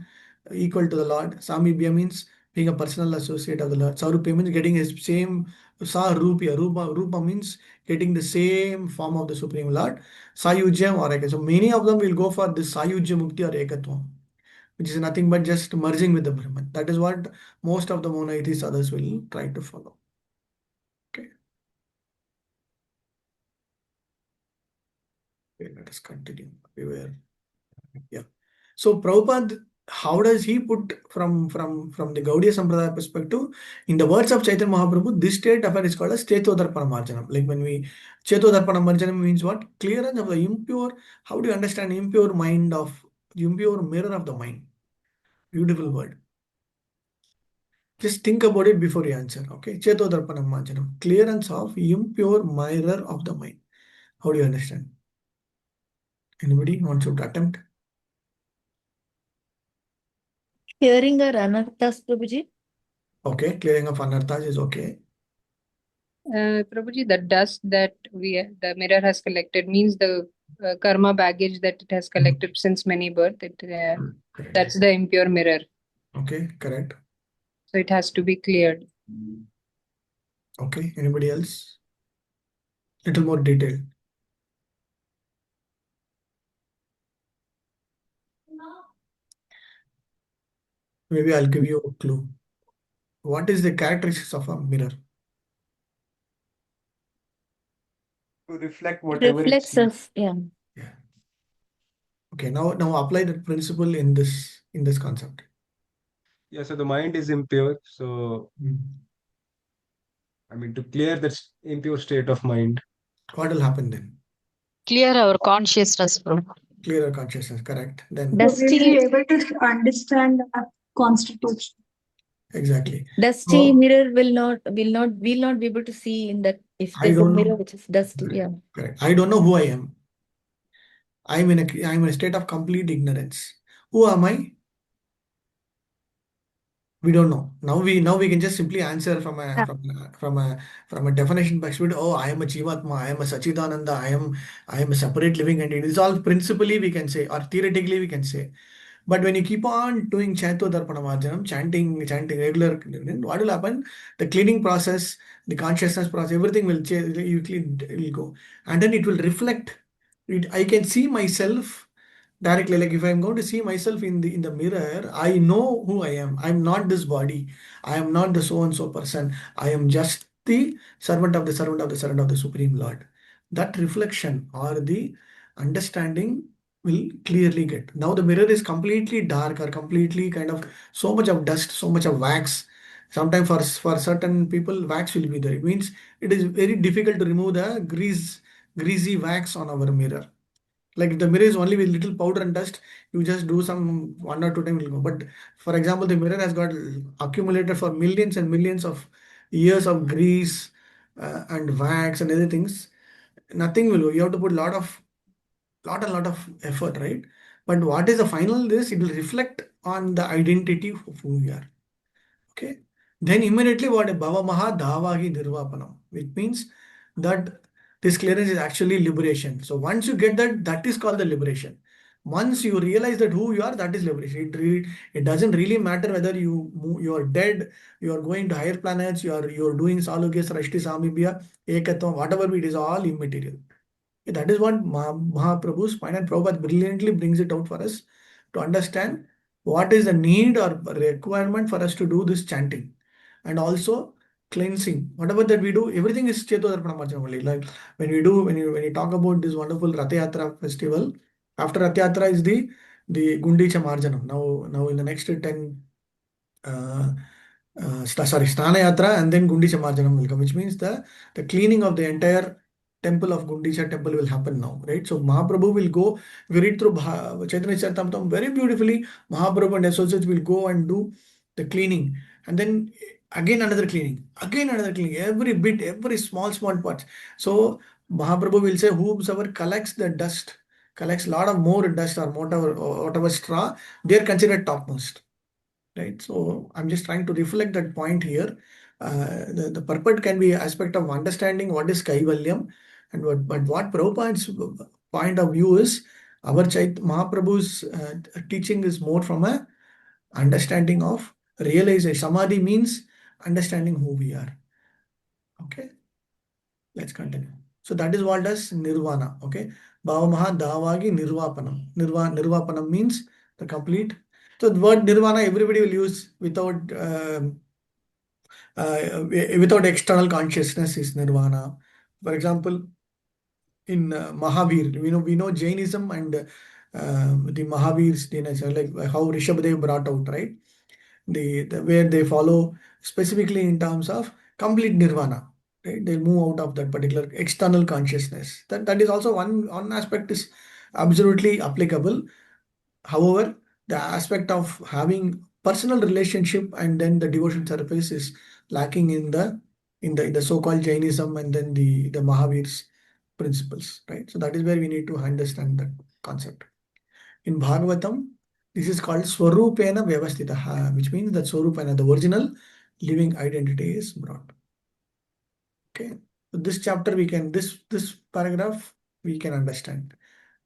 equal to the Lord. Samibhya means being a personal associate of the Lord. Sarupya means getting his same. Sarupya, Rupa means getting the same form of the Supreme Lord. Sayujya or Ekatvam. So many of them will go for this Sayujya Mukti or Ekatvam, which is nothing but just merging with the Brahman. That is what most of the monotheists others will try to follow. Okay. Okay, let us continue. Yeah. So Prabhupada, how does he put from the Gaudiya Sampradaya perspective? In the words of Chaitanya Mahaprabhu, this state affair is called as Chetodarpana Marjanam. Like when we Chetodarpana Marjanam means what? Clearance of the impure. How do you understand impure mind of impure mirror of the mind? Beautiful word. Just think about it before you answer. Okay. Chetodarpana Marjanam. Clearance of impure mirror of the mind. How do you understand? Anybody wants to attempt? Hearing our anarthas, Prabhuji. Okay. Clearing of anarthas is okay. Prabhuji, the dust that the mirror has collected means the karma baggage that it has collected since many births. Correct. That's the impure mirror. Okay, correct. So it has to be cleared. Okay, anybody else? Little more detail. Maybe I'll give you a clue. What is the characteristics of a mirror? To reflect whatever it sees. Reflexes, yeah. Yeah. Okay, now apply that principle in this concept. Yeah, so the mind is impure. So, I mean, to clear that impure state of mind. What will happen then? Clear our consciousness, bro. Clearer consciousness, correct. Then So we'll be able to understand our constitution. exactly. Dusty So mirror will not be able to see in that if I there's a don't mirror know. which is dusty. Correct. Yeah. Correct. I don't know who I am. I'm in a state of complete ignorance. Who am I? We don't know. Now we can just simply answer from a definition perspective. Oh, I am a Jivatma, I am a Sachidananda, I am a separate living entity. It's all principally we can say, or theoretically we can say. But when you keep on doing Chanto Darpana Marjanam, chanting regular, what will happen? The cleaning process, the consciousness process, everything will change. It will go, and then it will reflect. I can see myself directly. Like if I'm going to see myself in the mirror, I know who I am. I'm not this body. I am not the so and so person. I am just the servant of the servant of the servant of the Supreme Lord. That reflection or the understanding will clearly get. Now the mirror is completely dark or completely kind of so much of dust, so much of wax. Sometimes for certain people, wax will be there. It means it is very difficult to remove the greasy wax on our mirror. Like if the mirror is only with little powder and dust, you just do some 1 or 2 times will go. But for example, the mirror has got accumulated for millions and millions of years of grease and wax and other things. Nothing will go. You have to put lot of effort, right? But what is the final this? It will reflect on the identity of who you are. Okay. Then immediately what a Bhava Maha Dhavagi Nirvapanam, which means that this clearance is actually liberation. So once you get that, that is called the liberation. Once you realize that who you are, that is liberation. It doesn't really matter whether you are dead, you are going to higher planets, you are doing Salugya, Srashti, Samibhya, Ekatvam, whatever it is, all immaterial. That is what Mahaprabhu's point, and Prabhupada brilliantly brings it out for us to understand what is the need or requirement for us to do this chanting. And also cleansing. Whatever that we do, everything is Chetodarpana Marjana only. Like when you talk about this wonderful Ratha Yatra festival, after Ratha Yatra is the Gundicha Marjanam. Now in the next 10 uh, Stana Yatra and then Gundicha Marjanam will come, which means the cleaning of the entire temple of Gundicha temple will happen now, right? So Mahaprabhu will go, we read through Chaitanya Charitamrita very beautifully. Mahaprabhu and associates will go and do the cleaning, and then again another cleaning, every bit, every small part. So Mahaprabhu will say, whosoever collects the dust, collects a lot of more dust or whatever straw, they are considered topmost, right? So I'm just trying to reflect that point here. The purport can be aspect of understanding what is Kaivalyam, and what Prabhupada's point of view is, our Mahaprabhu's teaching is more from a understanding of realization. Samadhi means understanding who we are. Okay, let's continue. So that is what does nirvana. Okay, Bhavamaha Davagi Nirvapanam. Nirvapanam means the complete. So the word nirvana everybody will use without external consciousness is nirvana. For example, in Mahavir, we know Jainism and the Mahavir's nature, like how Rishabhadev brought out, right? Where they follow specifically in terms of complete nirvana, right? They move out of that particular external consciousness. That is also one aspect is absolutely applicable. However, the aspect of having personal relationship and then the devotion service is lacking in the so-called Jainism and then the Mahavir's principles, right? So that is where we need to understand that concept. In Bhagavatam, this is called Swarupena Vyavastitaha, which means that Swarupena, the original living identity, is brought. Okay. So this chapter this paragraph we can understand.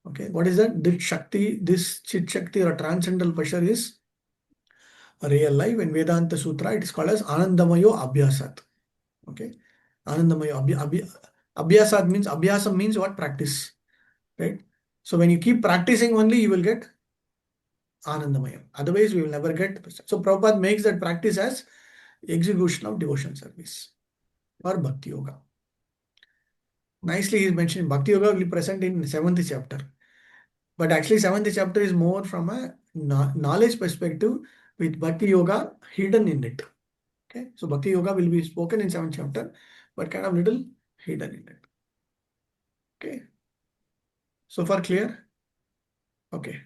Okay, what is that? This Chit Shakti or transcendental pressure is a real life. In Vedanta Sutra, it is called as Anandamayo Abhyasat. Okay, Anandamayo Abhyasat means, Abhyasam means what? Practice, right? So when you keep practicing only, you will get Anandamaya. Otherwise, we will never get. So Prabhupada makes that practice as execution of devotion service or Bhakti Yoga. Nicely, he is mentioning Bhakti Yoga will be present in 7th chapter. But actually, 7th chapter is more from a knowledge perspective, with Bhakti Yoga hidden in it. Okay, so Bhakti Yoga will be spoken in 7th chapter, but kind of little hidden in it. Okay, so far clear? Okay,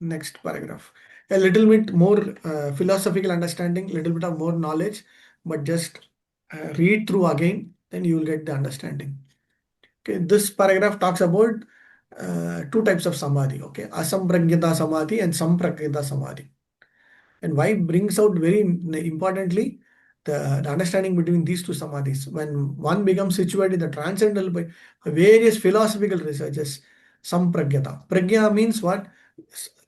next paragraph. A little bit more philosophical understanding, little bit of more knowledge, but just read through again, then you will get the understanding. Okay, this paragraph talks about two types of samadhi. Okay, asampragyata samadhi and sampragyata samadhi. And why brings out very importantly the understanding between these two samadhis. When one becomes situated in the transcendental by various philosophical researches, sampragyata. Pragya means what?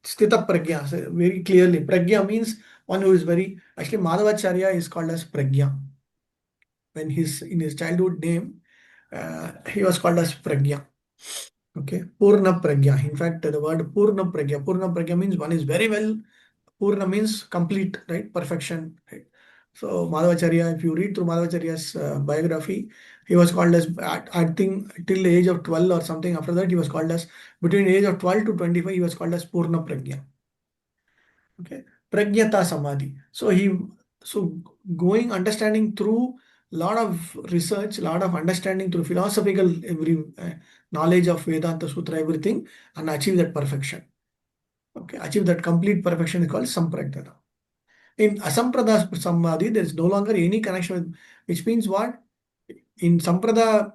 Sthita pragya. So very clearly, pragya means one who is very. Actually, Madhavacharya is called as pragya. When in his childhood name, he was called as pragya. Okay, Purna Pragya. In fact, the word Purna Pragya means one is very well. Purna means complete, right? Perfection, right? So Madhavacharya, if you read through Madhavacharya's biography, he was called as, I think till the age of 12 or something, after that he was called as, between the age of 12 to 25, he was called as Purna Pragya. Okay, Pragyata Samadhi. So going, understanding through lot of research, lot of understanding through philosophical knowledge of Vedanta Sutra, everything, and achieve that perfection. Okay, achieve that complete perfection is called Sampragyata. In Asamprada Samadhi, there is no longer any connection with, which means what? In Samprada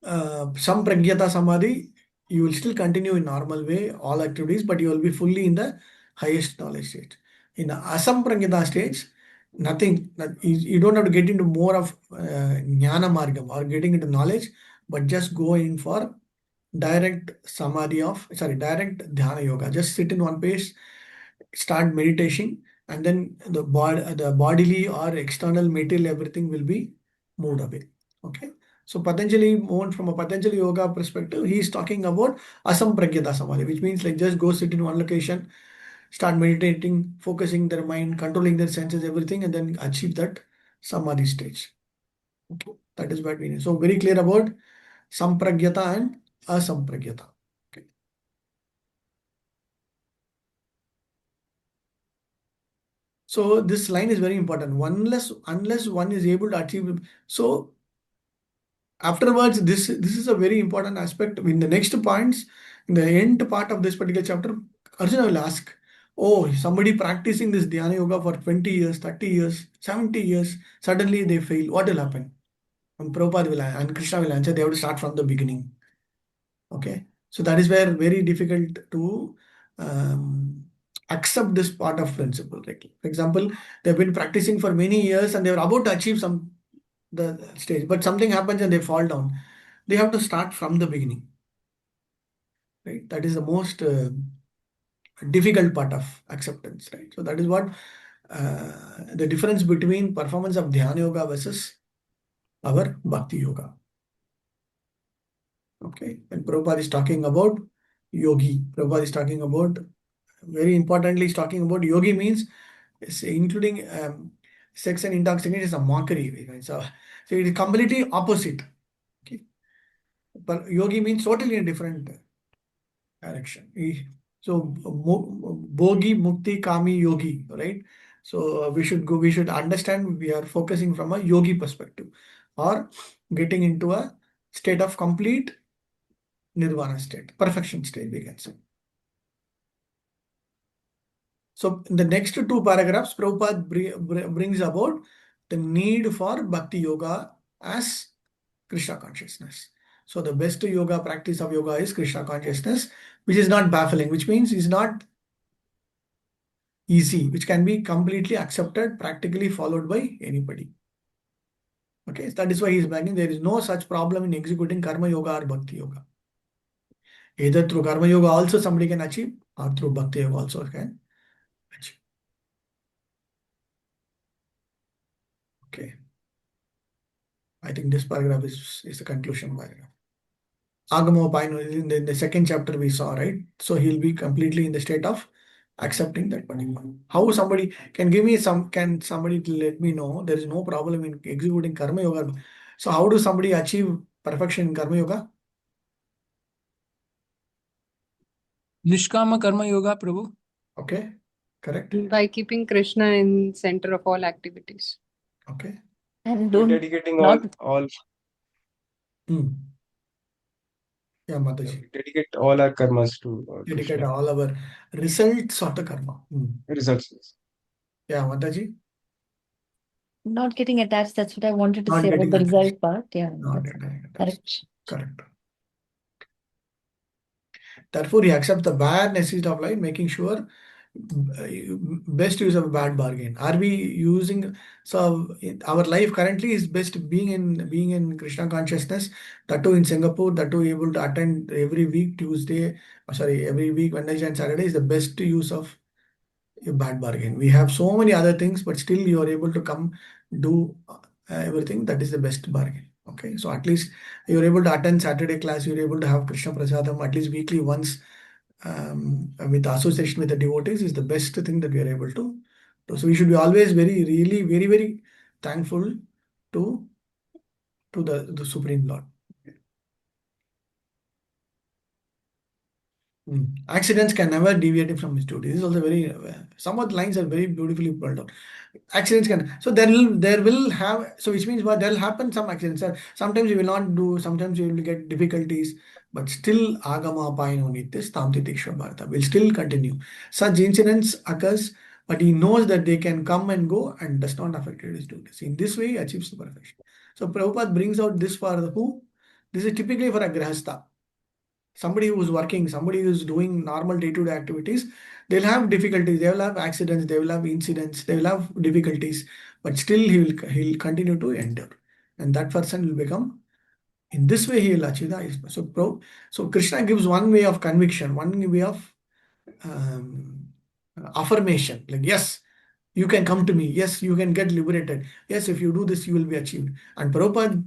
Sampragyata Samadhi, you will still continue in normal way, all activities, but you will be fully in the highest knowledge state. In the Asampragyata stage, nothing, you don't have to get into more of Jnana Margam or getting into knowledge, but just go in for direct direct dhyana yoga. Just sit in one place, start meditation, and then the bodily or external material, everything will be moved away. Okay, So Patanjali, more from a Patanjali yoga perspective, he is talking about asampragyata samadhi, which means like just go sit in one location, start meditating, focusing their mind, controlling their senses, everything, and then achieve that samadhi stage. Okay, that is what we need. So very clear about sampragyata and asampragyata. Okay. So this line is very important. Unless one is able to achieve. So afterwards, this is a very important aspect. In the next points, in the end part of this particular chapter, Arjuna will ask, oh, somebody practicing this dhyana yoga for 20 years, 30 years, 70 years, suddenly they fail. What will happen? And Prabhupada will and Krishna will answer, they have to start from the beginning. Okay. So that is where very difficult to accept this part of principle. Like, for example, they've been practicing for many years and they were about to achieve the stage, but something happens and they fall down. They have to start from the beginning. Right? That is the most difficult part of acceptance. Right? So that is what the difference between performance of dhyana yoga versus our bhakti yoga. Okay, and Prabhupada is talking about yogi. Prabhupada is talking about, very importantly, is talking about yogi means including sex and intoxication is a mockery. Right? So it is completely opposite. Okay, but yogi means totally a different direction. So bogi, mukti, kami, yogi, right? So we should understand we are focusing from a yogi perspective, or getting into a state of complete nirvana state, perfection state, we can say. So in the next two paragraphs, Prabhupada brings about the need for bhakti yoga as Krishna consciousness. So the best yoga practice of yoga is Krishna consciousness, which is not baffling, which means is not easy, which can be completely accepted, practically followed by anybody. Okay, that is why he is bringing there is no such problem in executing karma yoga or bhakti yoga. Either through karma yoga also somebody can achieve, or through bhakti yoga also can achieve. Okay. I think this paragraph is the conclusion paragraph. Agama in the second chapter we saw, right? So he'll be completely in the state of accepting that particular. How somebody can give me can somebody let me know there is no problem in executing karma yoga. So how do somebody achieve perfection in karma yoga? Nishkama karma yoga, Prabhu. Okay, correct. By keeping Krishna in center of all activities. Okay. And By don't dedicating not all Yeah, Mataji. dedicate all our karmas to Dedicate Krishna. all our results of the karma. Results. Yeah, Mataji. not getting attached. That's what I wanted to Not say about getting the attached. result part. Yeah, Not that's getting attached. correct. Correct. Therefore, he accepts the bare necessity of life, making sure best use of a bad bargain. Are we using our life currently is best being in Krishna consciousness, that too in Singapore, that too able to attend every week every week Wednesday and Saturday is the best use of a bad bargain. We have so many other things, but still you are able to come do everything. That is the best bargain. Okay, so at least you're able to attend Saturday class, you're able to have Krishna Prasadam at least weekly once with association with the devotees is the best thing that we are able to do. So we should be always really, very, very thankful to the Supreme Lord. Accidents can never deviate from his duty. This is also very some of the lines are very beautifully pulled out. Accidents can there will have which means what there will happen some accidents. Sometimes you will not do, sometimes you will get difficulties, but still agama apayano nityas tamtitikshva bharata will still continue. Such incidents occurs, but he knows that they can come and go and does not affect his duties. In this way, he achieves the perfection. So Prabhupada brings out this for who? This is typically for a grahastha. Somebody who is working, somebody who is doing normal day-to-day activities, they'll have difficulties, they will have accidents, they will have incidents, they will have difficulties, but still he'll continue to endure. And that person will become, in this way he will achieve the so Krishna gives one way of conviction, one way of affirmation, like yes, you can come to me, yes, you can get liberated, yes, if you do this, you will be achieved. And Prabhupada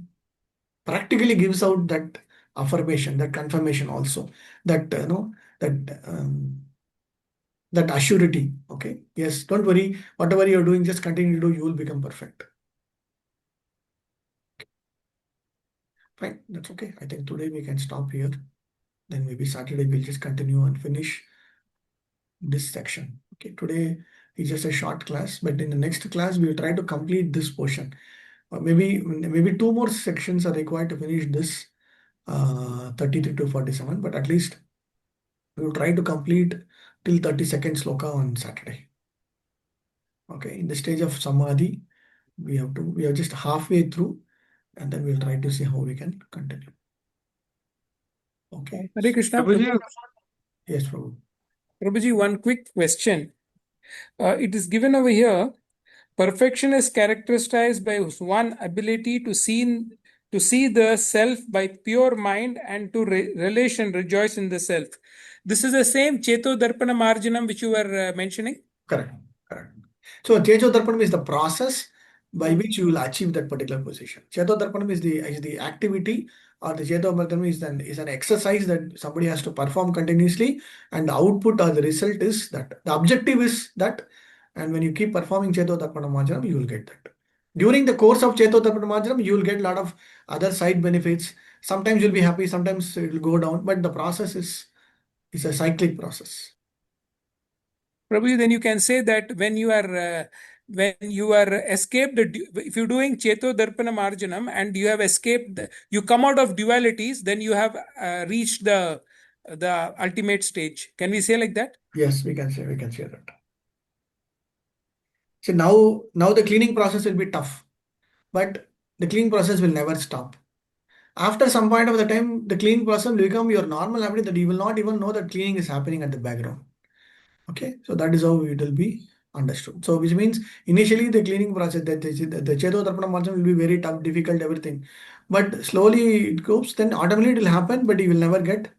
practically gives out that affirmation, that confirmation also, that that assurity. Okay, yes, don't worry, whatever you're doing, just continue to do, you will become perfect. Fine, that's okay. I think today we can stop here. Then maybe Saturday we'll just continue and finish this section. Okay, today is just a short class, but in the next class we'll try to complete this portion. Maybe two more sections are required to finish this 33 to 47, but at least we will try to complete till 32nd sloka on Saturday. Okay, in the stage of samadhi, we are just halfway through, and then we'll try to see how we can continue. Okay. Hare Krishna. Prabhuji, Yes, Prabhu. Prabhuji, one quick question. It is given over here. Perfection is characterized by one ability to see the self by pure mind and to relish and rejoice in the self. This is the same Cheto Darpana Marjanam which you were mentioning? Correct. So Cheto Darpanam is the process by which you will achieve that particular position. Cheto Darpanam is the activity, or the Cheto Darpanam is an exercise that somebody has to perform continuously, and the output or the result is that. The objective is that, and when you keep performing Cheto Darpanam Marjanam, you will get that. During the course of Cheto Darpanam Marjanam, you will get a lot of other side benefits. Sometimes you'll be happy, sometimes it will go down, but the process is a cyclic process. Prabhuji, then you can say that when you are escaped, if you're doing Cheto Darpana Marjanam and you have escaped, you come out of dualities, then you have reached the ultimate stage. Can we say like that? Yes, we can say that. So now the cleaning process will be tough, but the cleaning process will never stop. After some point of the time, the cleaning process will become your normal habit that you will not even know that cleaning is happening at the background. Okay, so that is how it will be understood. So which means initially the cleaning process, the Cheto Darpana Marjanam will be very tough, difficult, everything. But slowly it goes, then automatically it will happen, but you will never get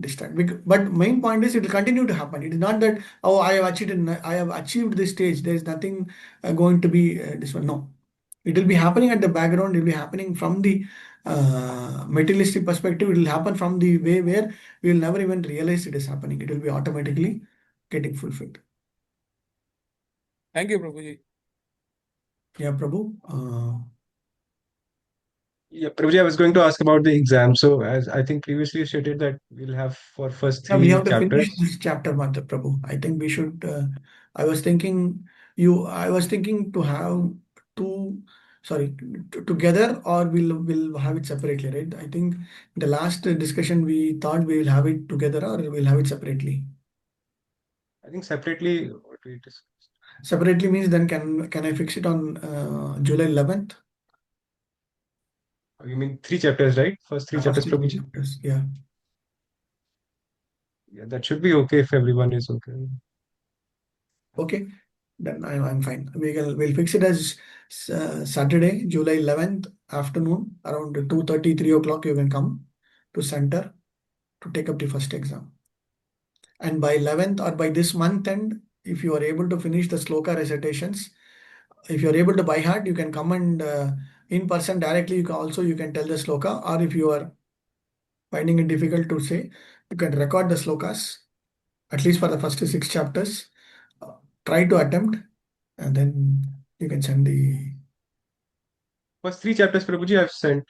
distracted. But main point is it will continue to happen. It is not that, oh, I have achieved this stage. There is nothing going to be this one. No, it will be happening at the background. It will be happening from the materialistic perspective. It will happen from the way where we will never even realize it is happening. It will be automatically getting fulfilled. Thank you, Prabhuji. Yeah, Prabhu. yeah, Prabhuji, I was going to ask about the exam. So, as I think previously stated that we'll have for first Yeah, we three have to finish chapters. this chapter, Madhya Prabhu. I think we should. I was thinking to have two, sorry, together, or we'll have it separately, right? I think the last discussion we thought we will have it together or we'll have it separately. I think separately, what we discussed. Separately means then can I fix it on July 11th? You mean three chapters, right? First three chapters, First three Prabhuji? chapters, yeah. Yeah, that should be okay if everyone is okay. Okay, then I'm fine. We'll fix it as Saturday, July 11th afternoon around 2:30, 3 o'clock. You can come to center to take up the first exam. And by 11th or by this month end, if you are able to finish the sloka recitations, if you are able to by heart, you can come and in person directly. You can tell the sloka, or if you are finding it difficult to say, you can record the slokas at least for the first 6 chapters. Try to attempt, and then you can send the. First three chapters, Prabhuji, I've sent.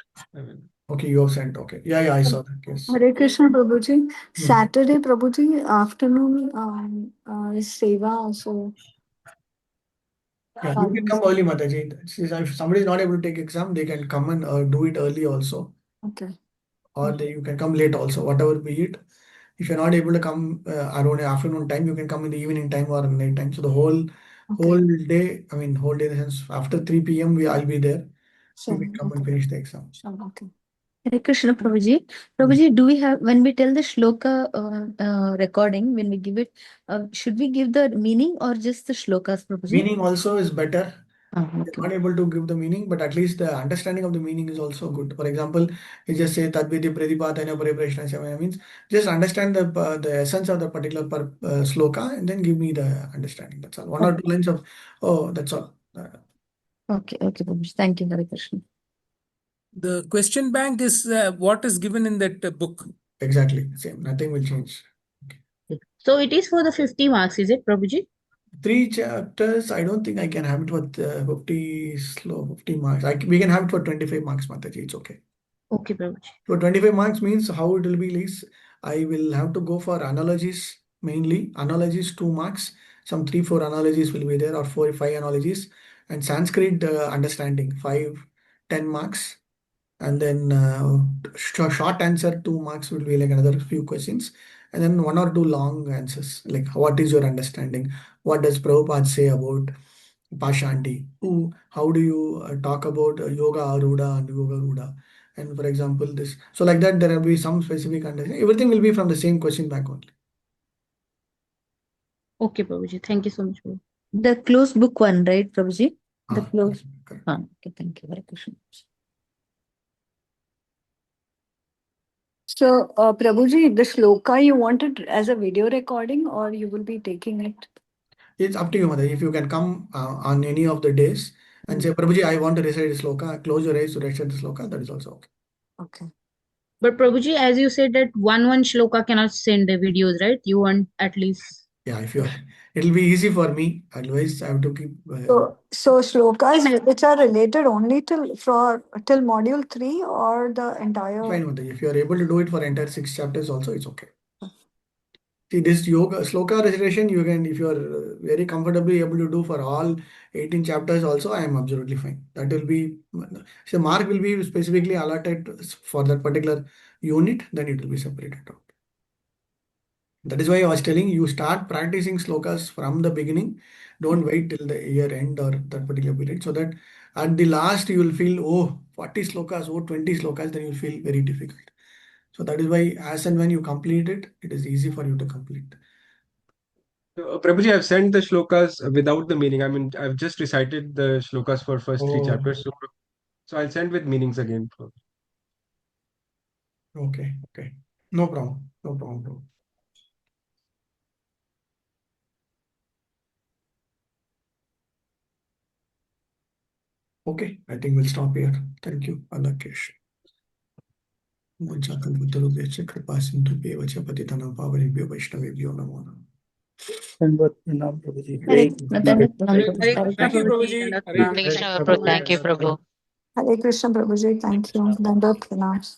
Okay, you have sent. Okay, yeah, I saw that. Yes. Hare Krishna, Prabhuji. Saturday, Prabhuji, afternoon is Seva, so. Yeah, you can come early, Mataji. If somebody is not able to take exam, they can come and do it early also. Okay. Or you can come late also, whatever be it. If you're not able to come around afternoon time, you can come in the evening time or night time. So the whole day, whole day in the sense after 3 p.m. I'll be there. So you can come and finish the exam. Okay. Hare Krishna, Prabhuji. Prabhuji, do we have, when we tell the shloka recording, when we give it, should we give the meaning or just the shlokas, Prabhuji? Meaning also is better. Okay. They're not able to give the meaning, but at least the understanding of the meaning is also good. For example, you just say Tadviti Pradipatana Pariprashanasya means just understand the essence of the particular sloka and then give me the understanding. That's all. One or two lines of, oh, that's all. Okay, Prabhuji. Thank you, Hare Krishna. The question bank is what is given in that book. Exactly, same. Nothing will change. So it is for the 50 marks, is it, Prabhuji? 3 chapters, I don't think I can have it for 50 marks. We can have it for 25 marks, Mataji. It's okay. Okay, Prabhuji. So 25 marks means how it will be is I will have to go for analogies mainly. Analogies 2 marks. Some 3-4 analogies will be there, or 4-5 analogies. And Sanskrit understanding 5-10 marks. And then short answer 2 marks will be like another few questions. And then 1 or 2 long answers, like what is your understanding? What does Prabhupada say about Pashanti? How do you talk about Yoga Aruda and Yoga Ruda? And for example, this. So like that, there will be some specific understanding. Everything will be from the same question bank only. Okay, Prabhuji. Thank you so much. Prabhuji. The closed book one, right, Prabhuji? The Ah, closed. correct. Okay, thank you. Hare Krishna. So, Prabhuji, the shloka you want it as a video recording or you will be taking it? It's up to you, Mother. If you can come on any of the days and say, Prabhuji, I want to recite the sloka, close your eyes to recite the sloka, that is also okay. Okay. But Prabhuji, as you said that one shloka cannot send the videos, right? You want at least. Yeah, if you are, it'll be easy for me. Otherwise, I have to keep. So shlokas which are related only till module 3 or the entire. Fine, Mother. If you are able to do it for entire 6 chapters, also it's okay. See, this yoga sloka recitation, you can, if you are very comfortably able to do for all 18 chapters, also, I am absolutely fine. That will be, so mark will be specifically allotted for that particular unit, then it will be separated out. That is why I was telling you, start practicing slokas from the beginning. Don't wait till the year end or that particular period, so that at the last you will feel, oh, 40 slokas, oh, 20 slokas, then you will feel very difficult. So that is why, as and when you complete it, it is easy for you to complete. Prabhuji, I've sent the shlokas without the meaning. I mean, I've just recited the shlokas for first 3 Oh, chapters. So I'll send with meanings again. okay, okay. No problem. No problem, bro. Okay, I think we'll stop here. Thank you, Alakesh. Munchakal Kripa Sindhu Beva Chapatitana Pavanibhyo Vaishnavibhyo Namo Namaha. Dandavat pranam, Prabhuji. Hare Krishna, Dandavat pranam, Hare Prabhuji. Krishna. Thank you, Prabhuji. Hare Hare Krishna. Krishna, Prabhu. Thank you, Prabhu. Hare Krishna Prabhuji, thank you. Dandavat pranam.